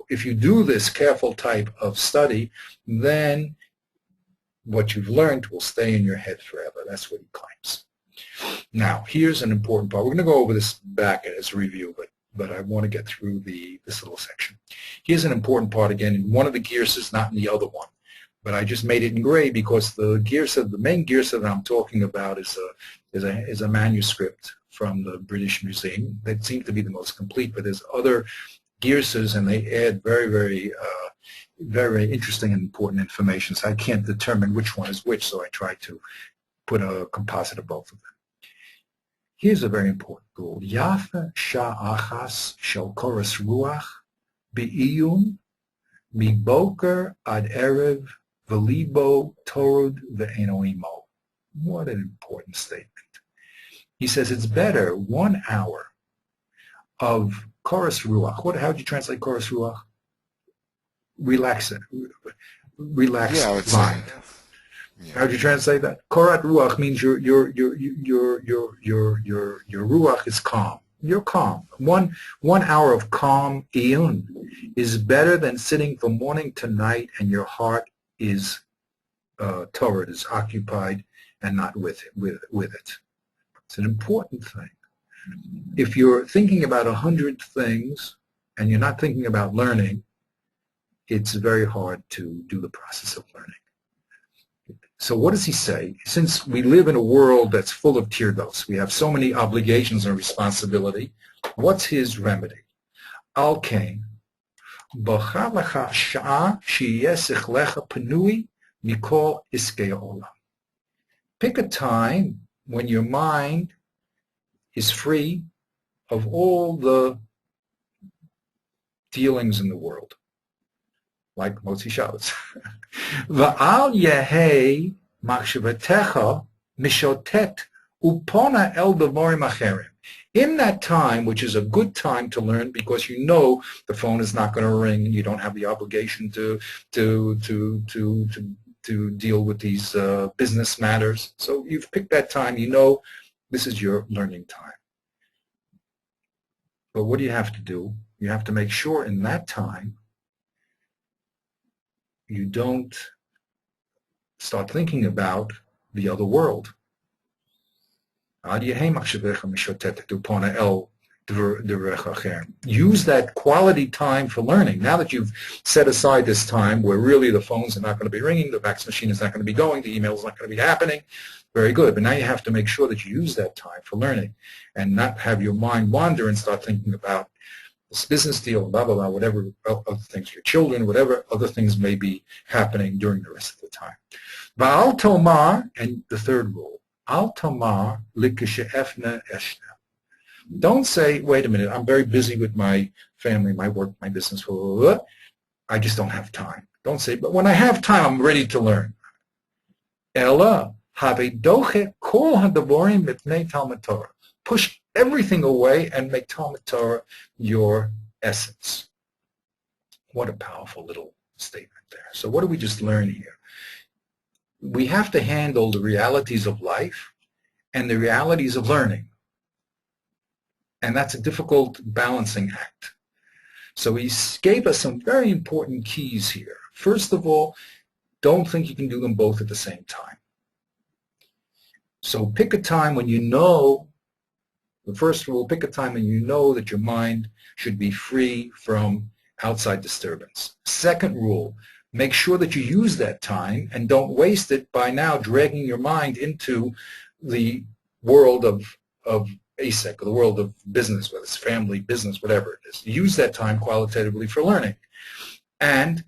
[SPEAKER 1] If you do this careful type of study, then what you've learned will stay in your head forever. That's what he claims. Now, here's an important part. We're going to go over this back as a review, but I want to get through this little section. Here's an important part again. In one of the gears, not in the other one. But I just made it in gray because the main girsa that I'm talking about is a manuscript from the British Museum that seems to be the most complete. But there's other girsas, and they add very, very, very interesting and important information. So I can't determine which one is which. So I try to put a composite of both of them. Here's a very important rule. Yafa sha'achas shel koras ruach be'iyun miboker ad erev v'libo torud ve'eno imo. What an important statement. He says it's better 1 hour of koras ruach. How do you translate koras ruach? Relaxed mind. Yeah. How do you translate that? Korat ruach means your ruach is calm. You're calm. One hour of calm iyun is better than sitting from morning to night and your heart is torah, is occupied and not with it. It's an important thing. If you're thinking about 100 things and you're not thinking about learning, it's very hard to do the process of learning. So what does he say? Since we live in a world that's full of tirdos, we have so many obligations and responsibility, what's his remedy? Al kain, b'cha lecha sha'a sheyeh sechlecha panui mikol iskei olam. Pick a time when your mind is free of all the dealings in the world, like Motzi Shabbos. Va'al yehei machshavatecha mishotet upona el devorim acherim. In that time, which is a good time to learn because you know the phone is not going to ring and you don't have the obligation to deal with these business matters. So you've picked that time. You know this is your learning time. But what do you have to do? You have to make sure in that time you don't start thinking about the other world. Use that quality time for learning. Now that you've set aside this time where really the phones are not going to be ringing, the fax machine is not going to be going, the email is not going to be happening, very good. But now you have to make sure that you use that time for learning and not have your mind wander and start thinking about this business deal, blah, blah, blah, whatever other things, your children, whatever other things may be happening during the rest of the time. Ba'al tomar, and the third rule, al tomar likashefna eshna. Don't say, wait a minute, I'm very busy with my family, my work, my business, blah, blah, blah. I just don't have time. Don't say, but when I have time, I'm ready to learn. Ella, have doche kol hadaborim mipnei Talmud Torah. Push everything away and make Talmud Torah your essence. What a powerful little statement there. So what do we just learn here? We have to handle the realities of life and the realities of learning. And that's a difficult balancing act. So he gave us some very important keys here. First of all, don't think you can do them both at the same time. So pick a time when you know, the first rule, pick a time when you know that your mind should be free from outside disturbance. Second rule, make sure that you use that time and don't waste it by now dragging your mind into the world of ASEC, or the world of business, whether it's family, business, whatever it is. Use that time qualitatively for learning. And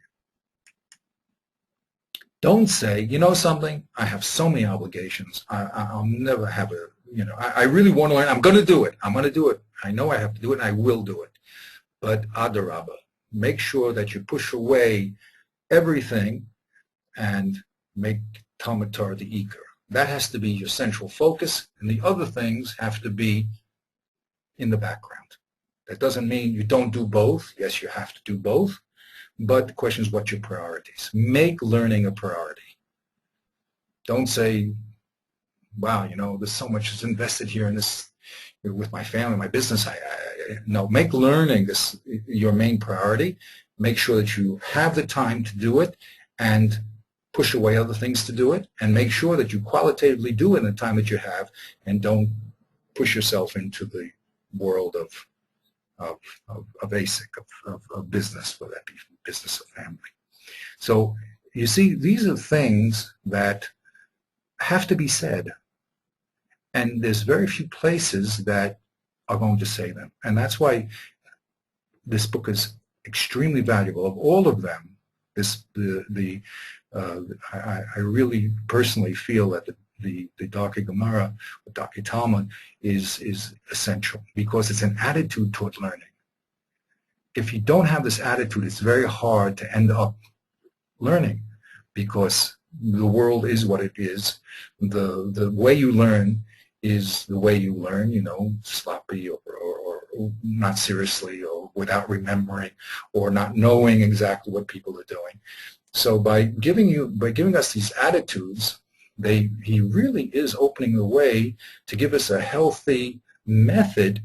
[SPEAKER 1] don't say, you know something, I have so many obligations. I'll never have a, I really want to learn. I'm going to do it. I'm going to do it. I know I have to do it, and I will do it. But adarabba, make sure that you push away everything and make Talmud Torah the Iker. That has to be your central focus, and the other things have to be in the background. That doesn't mean you don't do both. Yes, you have to do both, But the question is, what's your priorities? Make learning a priority. Don't say, wow, there's so much is invested here in this, with my family, my business. No, make learning this your main priority. Make sure that you have the time to do it and push away other things to do it, and make sure that you qualitatively do it in the time that you have, and don't push yourself into the world of basic, of business, whether that be business or family. So you see, these are things that have to be said, and there's very few places that are going to say them, and that's why this book is extremely valuable. Of all of them, I really personally feel that the Darkei Gemara, the Darkei Talmud, is essential because it's an attitude toward learning. If you don't have this attitude, it's very hard to end up learning, because the world is what it is. The way you learn is the way you learn, sloppy or not seriously, or without remembering, or not knowing exactly what people are doing. So by giving us these attitudes, he really is opening the way to give us a healthy method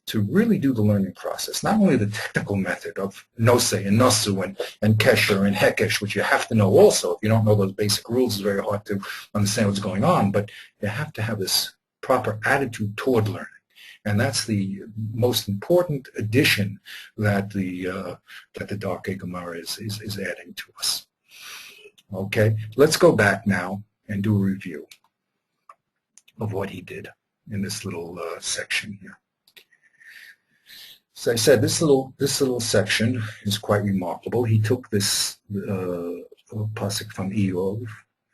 [SPEAKER 1] to really do the learning process. Not only the technical method of nosei and nosu and kesher and hekesh, which you have to know also. If you don't know those basic rules, it's very hard to understand what's going on. But you have to have this proper attitude toward learning. And that's the most important addition that the Darkei Gemara is adding to us. Okay, let's go back now and do a review of what he did in this little section here. So I said this little section is quite remarkable. He took this pasuk from Eov,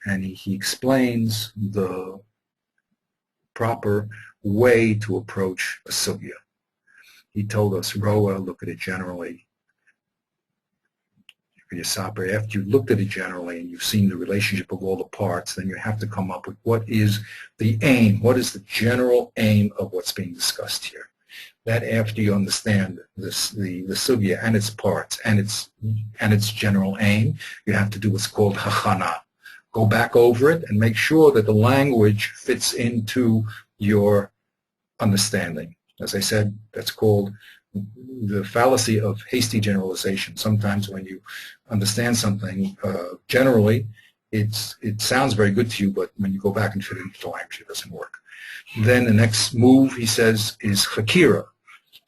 [SPEAKER 1] and he explains the proper way to approach a sugya. He told us, Roa, look at it generally. After you've looked at it generally and you've seen the relationship of all the parts, then you have to come up with what is the aim, what is the general aim of what's being discussed here. That after you understand this, the sugya and its parts and its general aim, you have to do what's called hachana. Go back over it and make sure that the language fits into your understanding. As I said, that's called the fallacy of hasty generalization. Sometimes when you understand something generally, it sounds very good to you, but when you go back and fit it into the language, it doesn't work. Then the next move, he says, is hakira.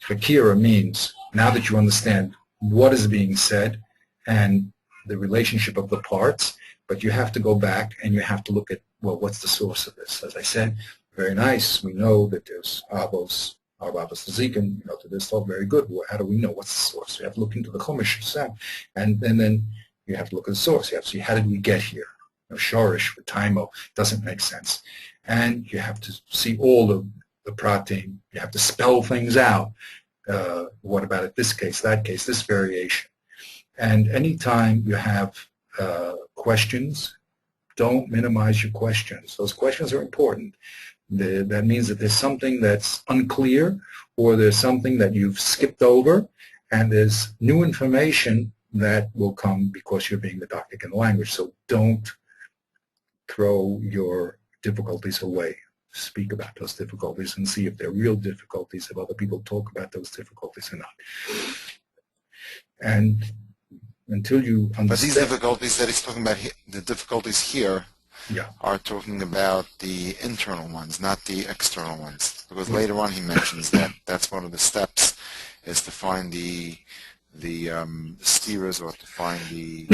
[SPEAKER 1] Hakira means, now that you understand what is being said and the relationship of the parts, but you have to go back and you have to look at, well, what's the source of this? As I said, very nice. We know that there's Avos, Avos Zikin, to this talk, very good. Well, how do we know what's the source? We have to look into the Chumash itself, and then you have to look at the source. You have to see, how did we get here? Shorish with Taimo doesn't make sense. And you have to see all the pratim. You have to spell things out. What about it, this case, that case, this variation? And anytime you have questions, don't minimize your questions. Those questions are important. That means that there's something that's unclear, or there's something that you've skipped over, and there's new information that will come because you're being didactic in the language. So don't throw your difficulties away. Speak about those difficulties and see if they're real difficulties, if other people talk about those difficulties or not. And until you understand...
[SPEAKER 2] But these difficulties that he's talking about, the difficulties here,
[SPEAKER 1] yeah,
[SPEAKER 2] are talking about the internal ones, not the external ones. Because later on he mentions that that's one of the steps, is to find the steerers, or to find the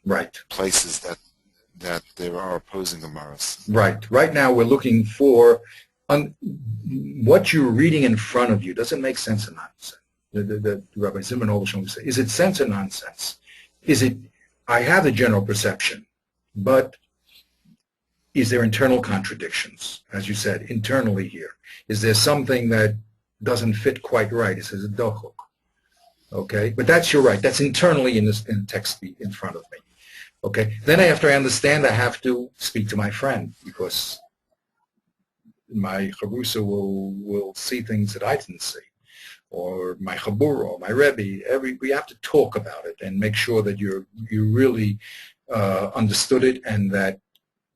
[SPEAKER 1] right
[SPEAKER 2] places that there are opposing Gemaras.
[SPEAKER 1] Right. Right now we're looking for what you're reading in front of you. Does it make sense or nonsense? The Rabbi Zimmerman always say, is it sense or nonsense? Is it, I have the general perception, but is there internal contradictions, as you said, internally here? Is there something that doesn't fit quite right? It says a dochok. Okay, but that's, you're right, that's internally in the text in front of me. Okay, then after I understand, I have to speak to my friend, because my charusa will see things that I didn't see. or my chabura, or my rebbe. We have to talk about it and make sure that you really understood it and that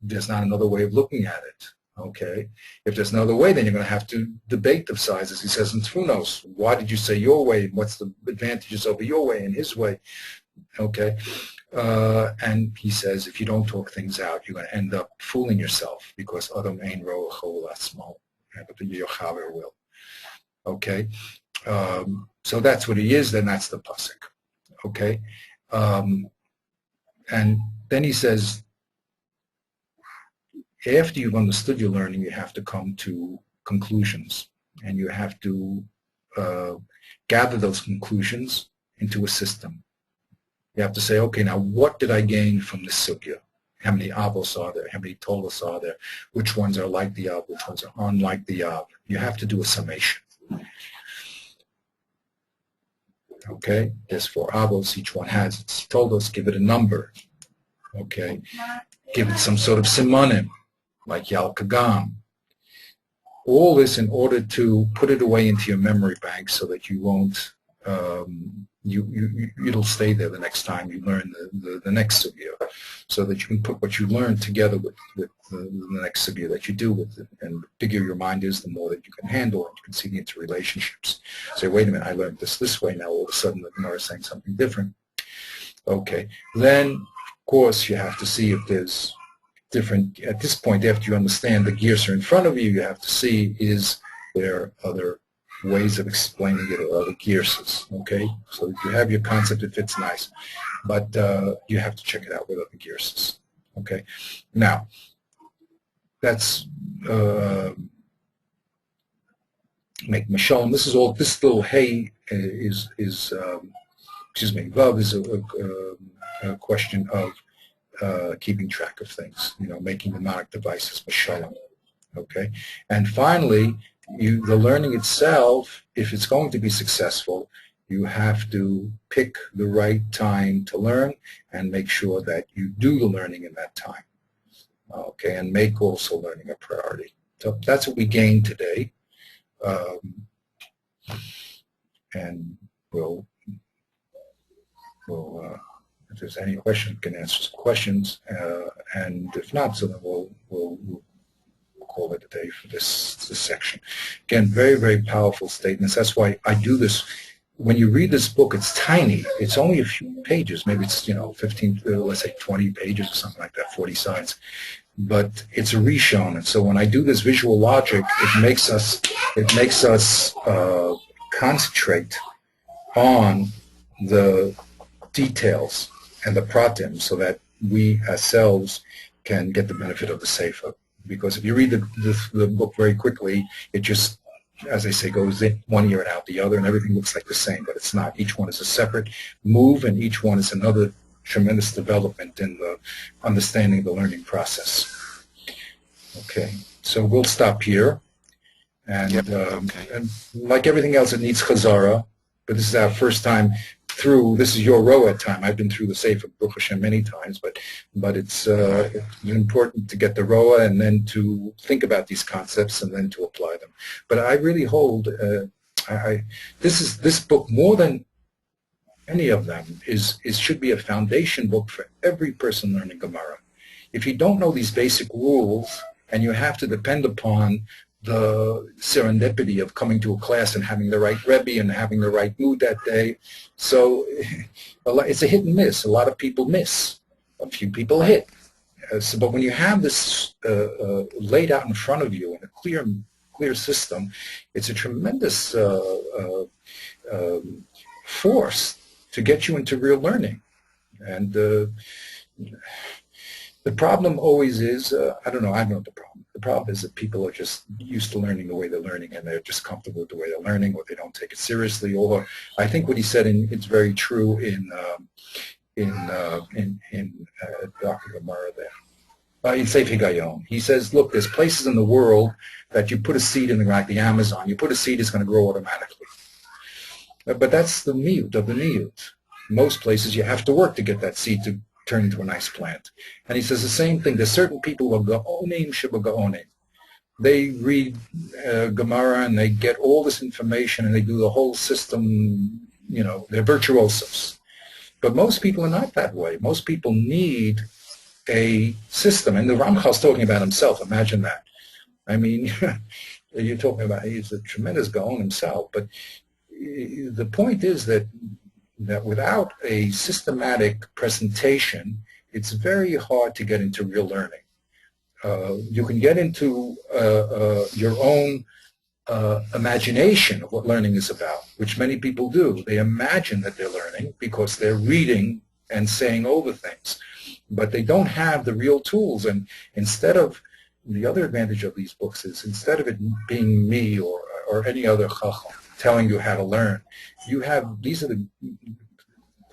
[SPEAKER 1] there's not another way of looking at it. Okay, if there's another way, then you're going to have to debate the sides, as he says in Tfunos. Why did you say your way? What's the advantages over your way and his way? Okay, and he says if you don't talk things out, you're going to end up fooling yourself because Adam ein roa chol atzmo, but the Yochaber will. Okay, so that's what he is. Then that's the pasuk. Okay, and then he says, after you've understood your learning, you have to come to conclusions, and you have to gather those conclusions into a system. You have to say, okay, now what did I gain from this sugya? How many avos are there? How many tolas are there? Which ones are like the av? Which ones are unlike the av? You have to do a summation. Okay, there's 4 avos. Each one has its tolos. Give it a number. Okay, give it some sort of simonim, like Yal Kagam. All this in order to put it away into your memory bank so that you won't, it'll stay there the next time you learn the next sugya, so that you can put what you learn together with the next sugya that you do with it. And the bigger your mind is, the more that you can handle, and you can see the interrelationships. Say, wait a minute, I learned this way, now all of a sudden the Gemara is saying something different. Okay, then of course you have to see if there's different, at this point, after you understand the gears are in front of you, you have to see, is there other ways of explaining it or other gears, okay? So if you have your concept, it fits nice, but you have to check it out with other gears, okay? Now, that's make Mashal, this is all, this little hay is excuse me, Vav is a question of keeping track of things, making mnemonic devices, Mashallah. Okay, and finally, the learning itself, if it's going to be successful, you have to pick the right time to learn and make sure that you do the learning in that time. Okay, and make also learning a priority. So that's what we gained today, and we'll if there's any questions, we can answer some questions, and if not, so then we'll call it a day for this section. Again, very, very powerful statements. That's why I do this. When you read this book, it's tiny. It's only a few pages. Maybe it's 15, let's say 20 pages or something like that, 40 sides. But it's a reshon, and so when I do this visual logic, it makes us concentrate on the details and the pratim, so that we ourselves can get the benefit of the sefer. Because if you read the book very quickly, it just, as I say, goes in one ear and out the other, and everything looks like the same, but it's not. Each one is a separate move, and each one is another tremendous development in the understanding of the learning process. Okay, so we'll stop here. And,
[SPEAKER 2] yep. Okay.
[SPEAKER 1] And like everything else, it needs chazara, but this is our first time through. This is your Roa time. I've been through the Sefer Baruch Hashem many times, but it's important to get the Roa and then to think about these concepts and then to apply them. But I really hold this book, more than any of them, should be a foundation book for every person learning Gemara. If you don't know these basic rules and you have to depend upon the serendipity of coming to a class and having the right Rebbe and having the right mood that day. So it's a hit and miss. A lot of people miss. A few people hit. But when you have this laid out in front of you in a clear system, it's a tremendous force to get you into real learning. And the problem always is, I don't know the problem. The problem is that people are just used to learning the way they're learning, and they're just comfortable with the way they're learning, or they don't take it seriously. Or I think what he said, it's very true in Dr. Gemara there. In Seif Higayon, he says, look, there's places in the world that you put a seed in, like the Amazon. You put a seed, it's going to grow automatically. But that's the miyut of the niyut. Most places you have to work to get that seed to turn into a nice plant. And he says the same thing. There's certain people who are ga'onim sheba ga'onim. they read Gemara and they get all this information and they do the whole system, they're virtuosos. But most people are not that way. Most people need a system. And the Ramchal's talking about himself. Imagine that. I mean, you're talking about he's a tremendous Gaon himself. But the point is that without a systematic presentation, it's very hard to get into real learning. You can get into your own imagination of what learning is about, which many people do. They imagine that they're learning because they're reading and saying over things, but they don't have the real tools. And instead of, the other advantage of these books is instead of it being me or any other chacham telling you how to learn, you have, these are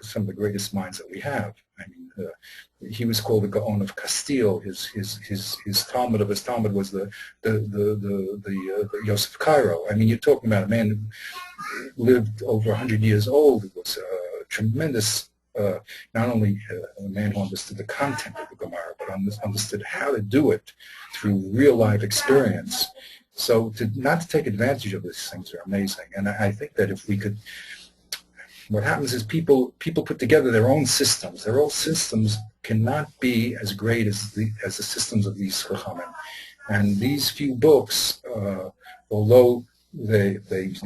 [SPEAKER 1] some of the greatest minds that we have. I mean, he was called the Gaon of Castile. His Talmud of his Talmud was the Yosef Cairo. I mean, you're talking about a man who lived over 100 years old. It was a tremendous, not only a man who understood the content of the Gemara, but understood how to do it through real life experience. So not to take advantage of these things are amazing. And I think that if we could, what happens is people put together their own systems. Their own systems cannot be as great as the systems of these chachamim. And these few books, although they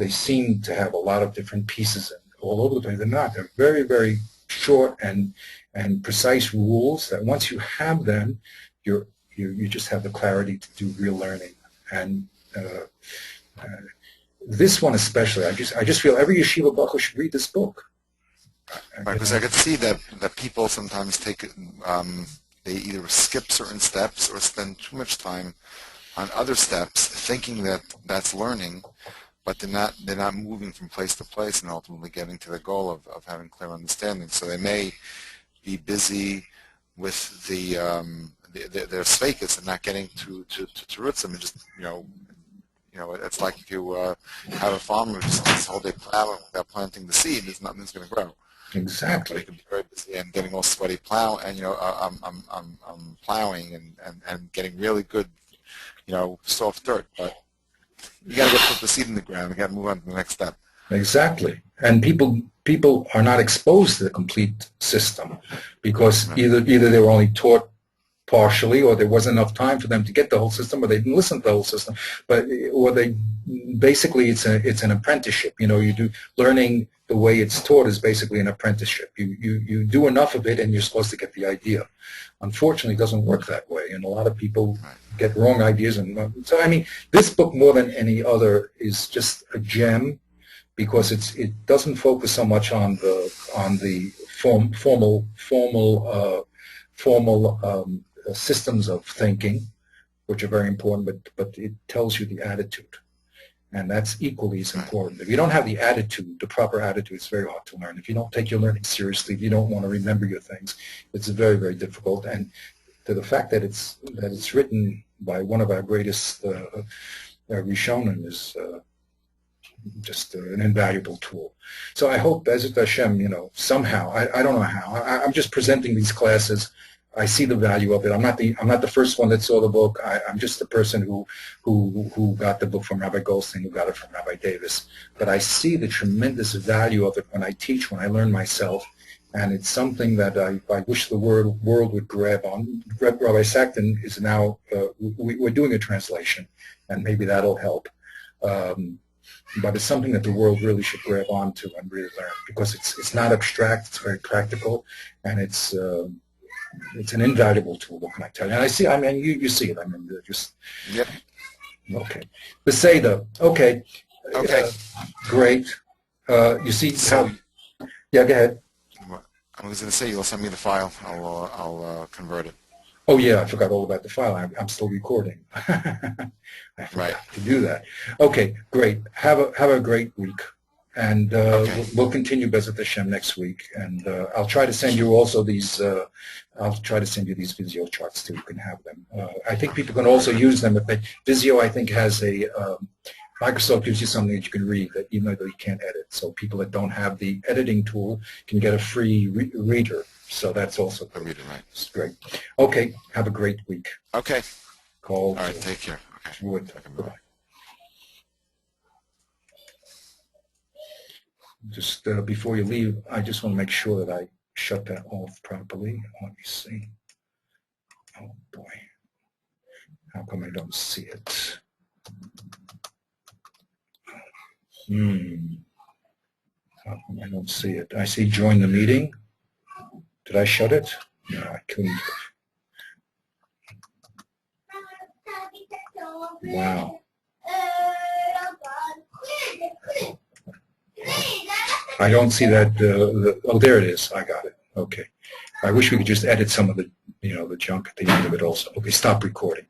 [SPEAKER 1] seem to have a lot of different pieces all over the place, they're not. They're very, very short and precise rules that once you have them, you just have the clarity to do real learning. And this one especially, I just feel every yeshiva baruch should read this book.
[SPEAKER 2] Right, because I could see that people sometimes they either skip certain steps or spend too much time on other steps, thinking that that's learning, but they're not moving from place to place and ultimately getting to the goal of having clear understanding. So they may be busy with their sveikas and not getting to roots and just it's like if you have a farmer who just whole day plowing without planting the seed, there's nothing's going to grow.
[SPEAKER 1] Exactly.
[SPEAKER 2] They can be very busy and getting all sweaty I'm plowing and getting really good, soft dirt. But you got to put the seed in the ground. You got to move on to the next step.
[SPEAKER 1] Exactly. And people are not exposed to the complete system because either they were only taught partially, or there wasn't enough time for them to get the whole system, or they didn't listen to the whole system. Or they basically it's an apprenticeship. You do learning the way it's taught is basically an apprenticeship. You do enough of it, and you're supposed to get the idea. Unfortunately, it doesn't work that way, and a lot of people get wrong ideas. And so, I mean, this book more than any other is just a gem because it doesn't focus so much on the formal systems of thinking, which are very important, but it tells you the attitude, and that's equally as important. If you don't have the attitude, the proper attitude, it's very hard to learn. If you don't take your learning seriously, if you don't want to remember your things, it's very, very difficult. And to the fact that it's written by one of our greatest Rishonim is just an invaluable tool. So I hope, Bezrat Hashem, somehow, I don't know how, I'm just presenting these classes. I see the value of it. I'm not the first one that saw the book. I'm just the person who got the book from Rabbi Goldstein, who got it from Rabbi Davis. But I see the tremendous value of it when I teach, when I learn myself, and it's something that I wish the world would grab on. Rabbi Sackton is now, we're doing a translation, and maybe that'll help. But it's something that the world really should grab onto and really learn, because it's not abstract, it's very practical, and it's an invaluable tool, what can I tell you? And I mean, you see it. I mean, just...
[SPEAKER 2] Yep.
[SPEAKER 1] Okay. Beseda. Okay.
[SPEAKER 2] Okay.
[SPEAKER 1] Great. You see how... Yeah, go ahead.
[SPEAKER 2] I was going to say, you'll send me the file. I'll convert it.
[SPEAKER 1] Oh, yeah, I forgot all about the file. I'm still recording. I forgot to do that. Okay, great. Have a great week. And we'll continue Bezrat Hashem next week. And I'll try to send you also these, I'll try to send you these Visio charts too. You can have them. I think people can also use them. Visio, I think, has a, Microsoft gives you something that you can read that even though you can't edit. So people that don't have the editing tool can get a free reader. So that's also
[SPEAKER 2] a reader, right?
[SPEAKER 1] It's great. Okay, have a great week.
[SPEAKER 2] Okay.
[SPEAKER 1] Call.
[SPEAKER 2] All right, take care. Okay.
[SPEAKER 1] Would.
[SPEAKER 2] Second by.
[SPEAKER 1] Just before you leave, I just want to make sure that I shut that off properly. Let me see. Oh boy, how come I don't see it? How come I don't see it? I see join the meeting. Did I shut it? No, I couldn't. Wow. I don't see that. Oh, there it is. I got it. Okay. I wish we could just edit some of the, the junk at the end of it also. Okay, stop recording.